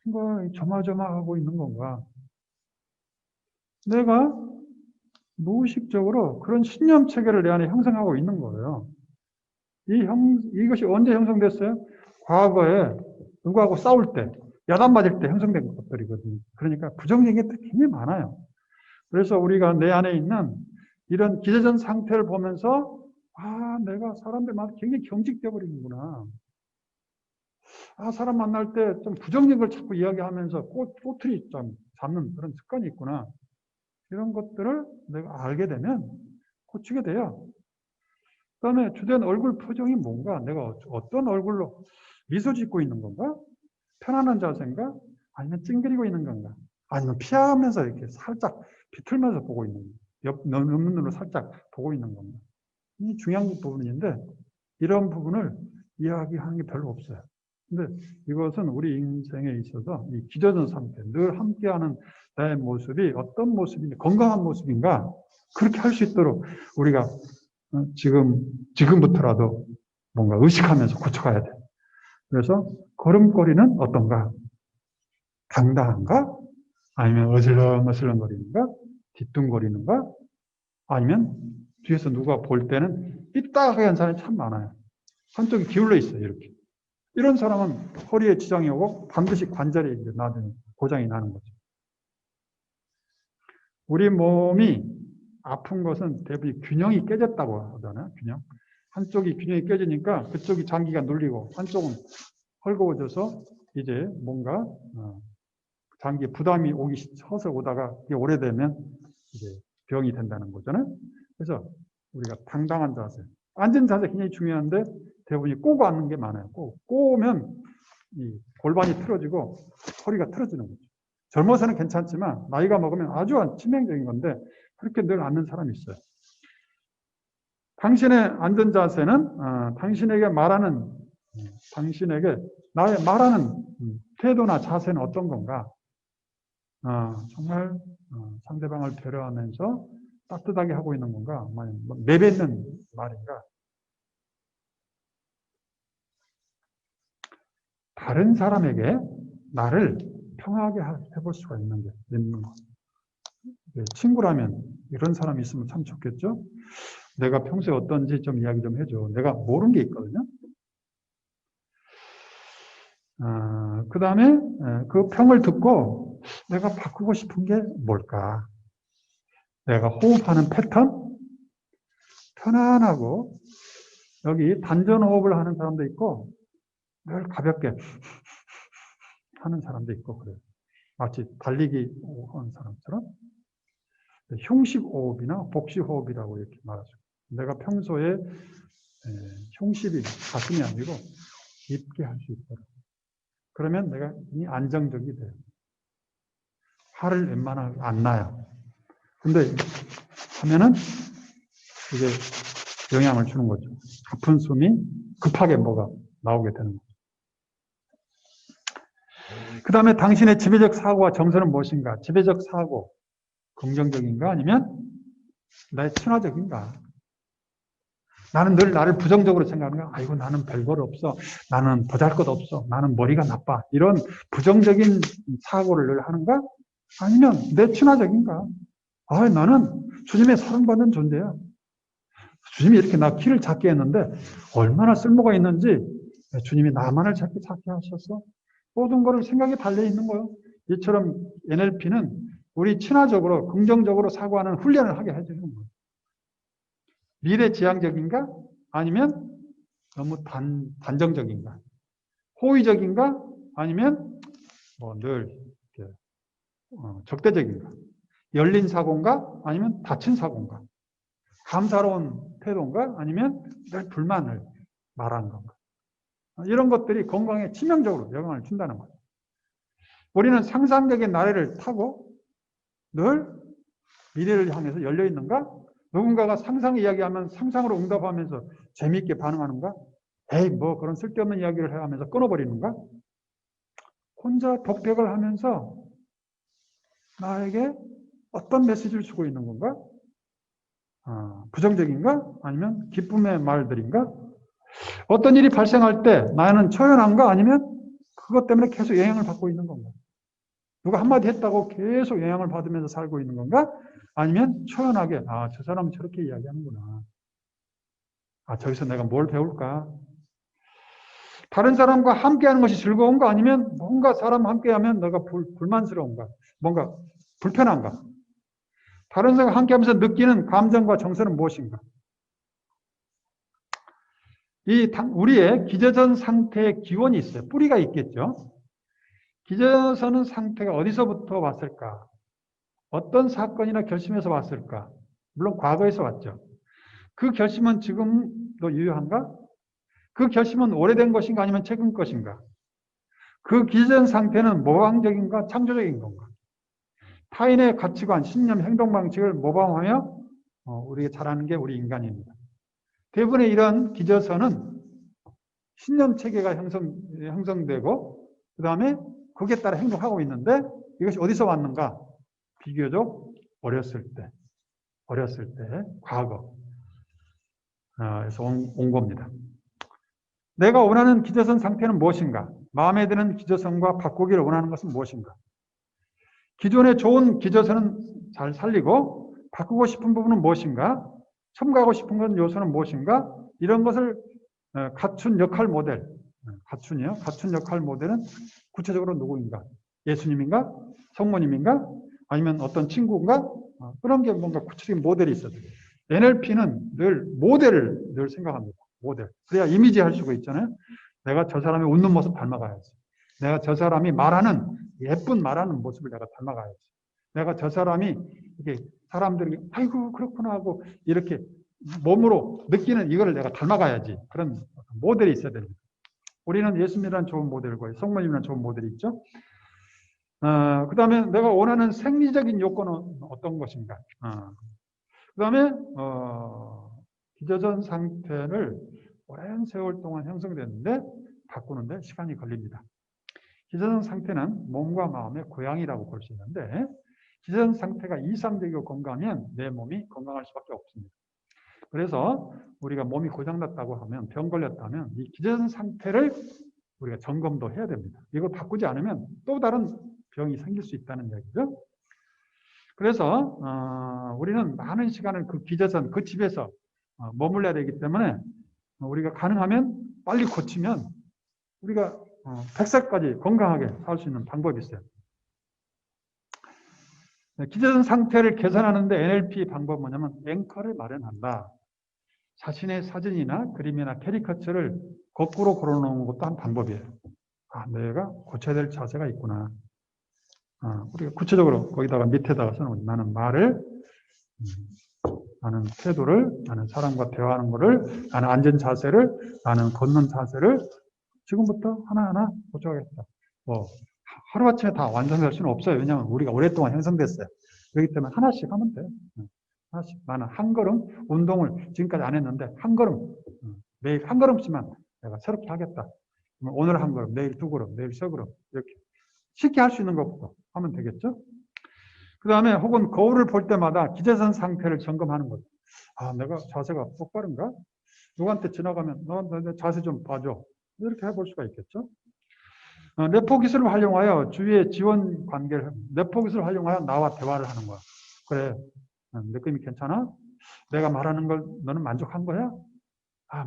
뭔가 조마조마하고 있는 건가? 내가 무의식적으로 그런 신념 체계를 내 안에 형성하고 있는 거예요. 이것이 언제 형성됐어요? 과거에 누구하고 싸울 때, 야단 맞을 때 형성된 것들이거든요. 그러니까 부정적인 게 굉장히 많아요. 그래서 우리가 내 안에 있는 이런 기저전 상태를 보면서 내가 사람들한테 굉장히 경직되어 버리는구나. 사람 만날 때 좀 부정적인 걸 자꾸 이야기하면서 꼬투리 좀 잡는 그런 습관이 있구나. 이런 것들을 내가 알게 되면 고치게 돼요. 그 다음에 주된 얼굴 표정이 뭔가, 내가 어떤 얼굴로 미소 짓고 있는 건가? 편안한 자세인가? 아니면 찡그리고 있는 건가? 아니면 피하면서 이렇게 살짝 비틀면서 보고 있는 건가? 옆 눈으로 살짝 보고 있는 건가? 이 중요한 부분인데 이런 부분을 이야기하는 게 별로 없어요. 근데 이것은 우리 인생에 있어서 이 기저전 상태, 늘 함께하는 나의 모습이 어떤 모습인지, 건강한 모습인가? 그렇게 할 수 있도록 우리가 지금부터라도 뭔가 의식하면서 고쳐가야 돼. 그래서 걸음걸이는 어떤가? 당당한가? 아니면 어슬렁어슬렁거리는가? 뒤뚱거리는가? 아니면 뒤에서 누가 볼 때는 삐딱하게 한 사람이 참 많아요. 한쪽이 기울어 있어요, 이렇게. 이런 사람은 허리에 지장이 오고 반드시 관절이 이제 나중에 고장이 나는 거죠. 우리 몸이 아픈 것은 대부분 균형이 깨졌다고 하잖아요, 균형. 한쪽이 균형이 깨지니까 그쪽이 장기가 눌리고 한쪽은 헐거워져서 이제 뭔가 장기에 부담이 서서 오다가 이게 오래되면 이제 병이 된다는 거잖아요. 그래서 우리가 당당한 자세, 앉은 자세 굉장히 중요한데 대부분이 꼬고 앉는 게 많아요. 꼬우면 이 골반이 틀어지고 허리가 틀어지는 거죠. 젊어서는 괜찮지만 나이가 먹으면 아주 치명적인 건데 그렇게 늘 앉는 사람이 있어요. 당신의 앉은 자세는 당신에게 나의 말하는 태도나 자세는 어떤 건가? 정말 상대방을 배려하면서 따뜻하게 하고 있는 건가? 내뱉는 말인가? 다른 사람에게 나를 평하게 해볼 수가 있는 거. 친구라면 이런 사람이 있으면 참 좋겠죠? 내가 평소에 어떤지 좀 이야기 좀 해줘. 내가 모르는 게 있거든요. 그 다음에 그 평을 듣고 내가 바꾸고 싶은 게 뭘까? 내가 호흡하는 패턴? 편안하고 여기 단전 호흡을 하는 사람도 있고 늘 가볍게 하는 사람도 있고 그래요. 마치 달리기 하는 사람처럼 흉식 호흡이나 복식 호흡이라고 이렇게 말하죠. 내가 평소에 흉식이 가슴이 아니고 깊게 할 수 있도록. 그러면 내가 안정적이 돼요. 화를 웬만하면 안 나요. 근데 하면은 이게 영향을 주는 거죠. 아픈 숨이 급하게 뭐가 나오게 되는 거죠. 그 다음에 당신의 지배적 사고와 정서는 무엇인가? 지배적 사고, 긍정적인가? 아니면 나의 친화적인가? 나는 늘 나를 부정적으로 생각하는 거야. 아이고, 나는 별걸 없어. 나는 보잘것 없어. 나는 머리가 나빠. 이런 부정적인 사고를 늘 하는가? 아니면 내 친화적인가? 나는 주님의 사랑받는 존재야. 주님이 이렇게 나 키를 작게 했는데 얼마나 쓸모가 있는지 주님이 나만을 작게 하셔서 모든 것을 생각에 달려 있는 거예요. 이처럼 NLP는 우리 친화적으로 긍정적으로 사고하는 훈련을 하게 해주는 거예요. 미래지향적인가? 아니면 너무 단정적인가? 호의적인가? 아니면 늘 적대적인가? 열린 사고인가? 아니면 닫힌 사고인가? 감사로운 태도인가? 아니면 늘 불만을 말하는 건가? 이런 것들이 건강에 치명적으로 영향을 준다는 거예요. 우리는 상상력의 나래를 타고 늘 미래를 향해서 열려 있는가? 누군가가 상상 이야기하면 상상으로 응답하면서 재미있게 반응하는가? 에이, 그런 쓸데없는 이야기를 해가면서 끊어버리는가? 혼자 독백을 하면서 나에게 어떤 메시지를 주고 있는 건가? 부정적인가? 아니면 기쁨의 말들인가? 어떤 일이 발생할 때 나는 초연한가? 아니면 그것 때문에 계속 영향을 받고 있는 건가? 누가 한마디 했다고 계속 영향을 받으면서 살고 있는 건가? 아니면 초연하게 저 사람은 저렇게 이야기하는구나. 저기서 내가 뭘 배울까? 다른 사람과 함께하는 것이 즐거운가? 아니면 뭔가 사람과 함께하면 내가 불만스러운가? 뭔가 불편한가? 다른 사람과 함께하면서 느끼는 감정과 정서는 무엇인가? 우리의 기저전 상태의 기원이 있어요. 뿌리가 있겠죠. 기저전 상태가 어디서부터 왔을까? 어떤 사건이나 결심에서 왔을까? 물론 과거에서 왔죠. 그 결심은 지금도 유효한가? 그 결심은 오래된 것인가 아니면 최근 것인가? 그 기전 상태는 모방적인가 창조적인 건가? 타인의 가치관, 신념, 행동 방식을 모방하며 우리가 잘하는 게 우리 인간입니다. 대부분의 이런 기저선은 신념 체계가 형성되고 그 다음에 거기에 따라 행동하고 있는데 이것이 어디서 왔는가? 비교적 어렸을 때, 과거 에서 온 겁니다. 내가 원하는 기저선 상태는 무엇인가? 마음에 드는 기저선과 바꾸기를 원하는 것은 무엇인가? 기존의 좋은 기저선은 잘 살리고 바꾸고 싶은 부분은 무엇인가? 첨가하고 싶은 건 요소는 무엇인가? 이런 것을 갖춘 역할 모델, 갖춘 역할 모델은 구체적으로 누구인가? 예수님인가? 성모님인가? 아니면 어떤 친구인가? 그런 게 뭔가 구체적인 모델이 있어요. NLP는 늘 모델을 늘 생각합니다. 모델. 그래야 이미지할 수가 있잖아요. 내가 저 사람이 웃는 모습 닮아가야지. 내가 저 사람이 예쁜 말하는 모습을 내가 닮아가야지. 내가 저 사람이 이렇게 사람들이 아이고 그렇구나 하고 이렇게 몸으로 느끼는 이거를 내가 닮아가야지. 그런 모델이 있어야 됩니다. 우리는 예수님이라는 좋은 모델과 성모님이라는 좋은 모델이 있죠. 그 다음에 내가 원하는 생리적인 요건은 어떤 것인가. 그 다음에 기저전 상태를 오랜 세월 동안 형성됐는데 바꾸는데 시간이 걸립니다. 기저전 상태는 몸과 마음의 고향이라고 볼 수 있는데 기저전 상태가 이상적이고 건강하면 내 몸이 건강할 수밖에 없습니다. 그래서 우리가 몸이 고장났다고 하면 병 걸렸다면 이 기저전 상태를 우리가 점검도 해야 됩니다. 이걸 바꾸지 않으면 또 다른 병이 생길 수 있다는 얘기죠. 그래서 우리는 많은 시간을 그 기저선, 그 집에서 머물러야 되기 때문에 우리가 가능하면 빨리 고치면 우리가 100살까지 건강하게 살 수 있는 방법이 있어요. 기저선 상태를 개선하는데 NLP 방법은 뭐냐면 앵커를 마련한다. 자신의 사진이나 그림이나 캐리커처를 거꾸로 걸어놓은 것도 한 방법이에요. 내가 고쳐야 될 자세가 있구나. 우리가 구체적으로 거기다가 밑에다가 써놓은 나는 나는 태도를, 나는 사람과 대화하는 것을, 나는 앉은 자세를, 나는 걷는 자세를 지금부터 하나하나 고쳐가겠다. 하루아침에 다 완성될 수는 없어요. 왜냐하면 우리가 오랫동안 형성됐어요. 그렇기 때문에 하나씩 하면 돼요. 하나씩. 나는 한 걸음 운동을 지금까지 안 했는데 한 걸음 매일 한 걸음씩만 내가 새롭게 하겠다. 오늘 한 걸음, 내일 두 걸음, 내일 세 걸음 이렇게 쉽게 할 수 있는 것부터 하면 되겠죠. 그 다음에 혹은 거울을 볼 때마다 기저선 상태를 점검하는 것. 내가 자세가 똑바른가? 누구한테 지나가면 너 자세 좀 봐줘. 이렇게 해볼 수가 있겠죠. 뇌포 기술을 활용하여 주위의 지원 관계를 뇌포 기술을 활용하여 나와 대화를 하는 거야. 그래, 느낌이 괜찮아? 내가 말하는 걸 너는 만족한 거야?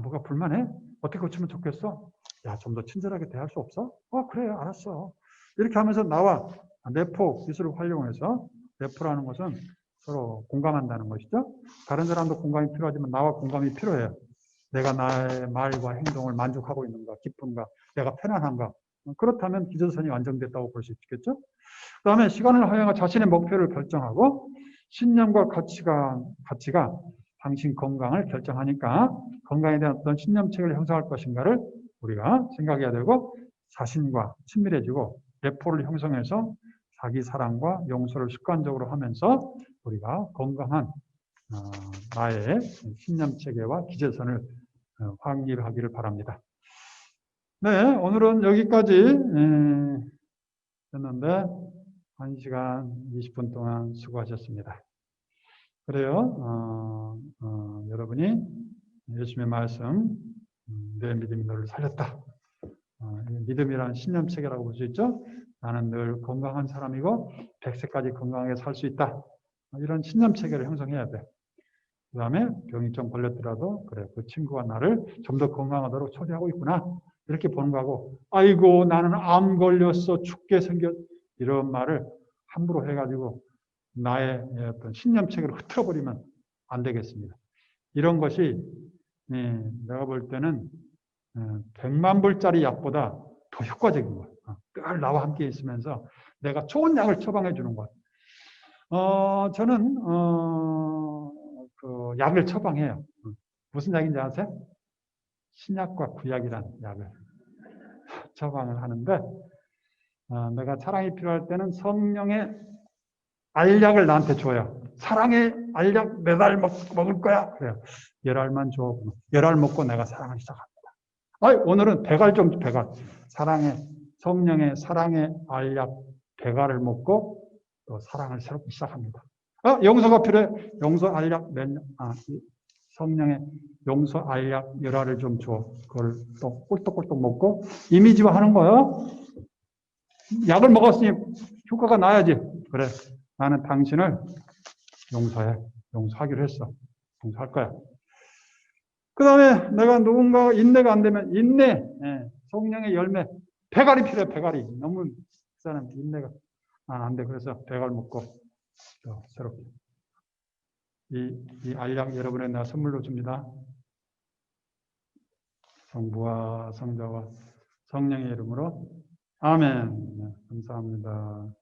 뭐가 불만해? 어떻게 고치면 좋겠어? 야, 좀 더 친절하게 대할 수 없어? 그래, 알았어. 이렇게 하면서 나와 뇌포 기술을 활용해서 뇌포라는 것은 서로 공감한다는 것이죠. 다른 사람도 공감이 필요하지만 나와 공감이 필요해요. 내가 나의 말과 행동을 만족하고 있는가, 기쁜가, 내가 편안한가. 그렇다면 기저선이 완성됐다고 볼 수 있겠죠. 그 다음에 시간을 활용해 자신의 목표를 결정하고 신념과 가치가 당신 건강을 결정하니까 건강에 대한 어떤 신념책을 형성할 것인가를 우리가 생각해야 되고 자신과 친밀해지고 뇌포를 형성해서 자기 사랑과 용서를 습관적으로 하면서 우리가 건강한 나의 신념체계와 기저선을 확립하기를 바랍니다. 네, 오늘은 여기까지 했는데 1시간 20분 동안 수고하셨습니다. 그래요. 여러분이 예수님의 말씀 내 믿음이 너를 살렸다. 믿음이라는 신념체계라고 볼 수 있죠. 나는 늘 건강한 사람이고 100세까지 건강하게 살 수 있다. 이런 신념체계를 형성해야 돼. 그 다음에 병이 좀 걸렸더라도 그래, 그 친구가 나를 좀 더 건강하도록 초대하고 있구나. 이렇게 보는 거하고 아이고 나는 암 걸렸어 죽게 생겼 이런 말을 함부로 해가지고 나의 어떤 신념체계를 흐트러버리면 안 되겠습니다. 이런 것이 내가 볼 때는 100만 불짜리 약보다 더 효과적인 거예요. 늘 나와 함께 있으면서 내가 좋은 약을 처방해 주는 거예요. 저는 그 약을 처방해요. 무슨 약인지 아세요? 신약과 구약이라는 약을 처방을 하는데 내가 사랑이 필요할 때는 성령의 알약을 나한테 줘요. 사랑의 알약 몇 알 먹을 거야? 그래요. 10알만 줘. 10알 먹고 내가 사랑을 시작합니다. 오늘은 100알 좀 100알. 성령의 사랑의 알약 100알을 먹고 또 사랑을 새롭게 시작합니다. 용서가 필요해. 용서 알약 성령의 용서 알약 10알을 좀 줘. 그걸 또 꿀떡꿀떡 먹고 이미지화 하는 거예요. 약을 먹었으니 효과가 나야지. 그래. 나는 당신을 용서해. 용서하기로 했어. 용서할 거야. 그 다음에 내가 누군가가 인내가 안 되면 인내, 성령의 열매, 100알이 필요해. 100알이. 너무 사람 인내가 안 돼. 그래서 100알 먹고 또 새롭게. 이 알약 여러분에 내가 선물로 줍니다. 성부와 성자와 성령의 이름으로 아멘. 감사합니다.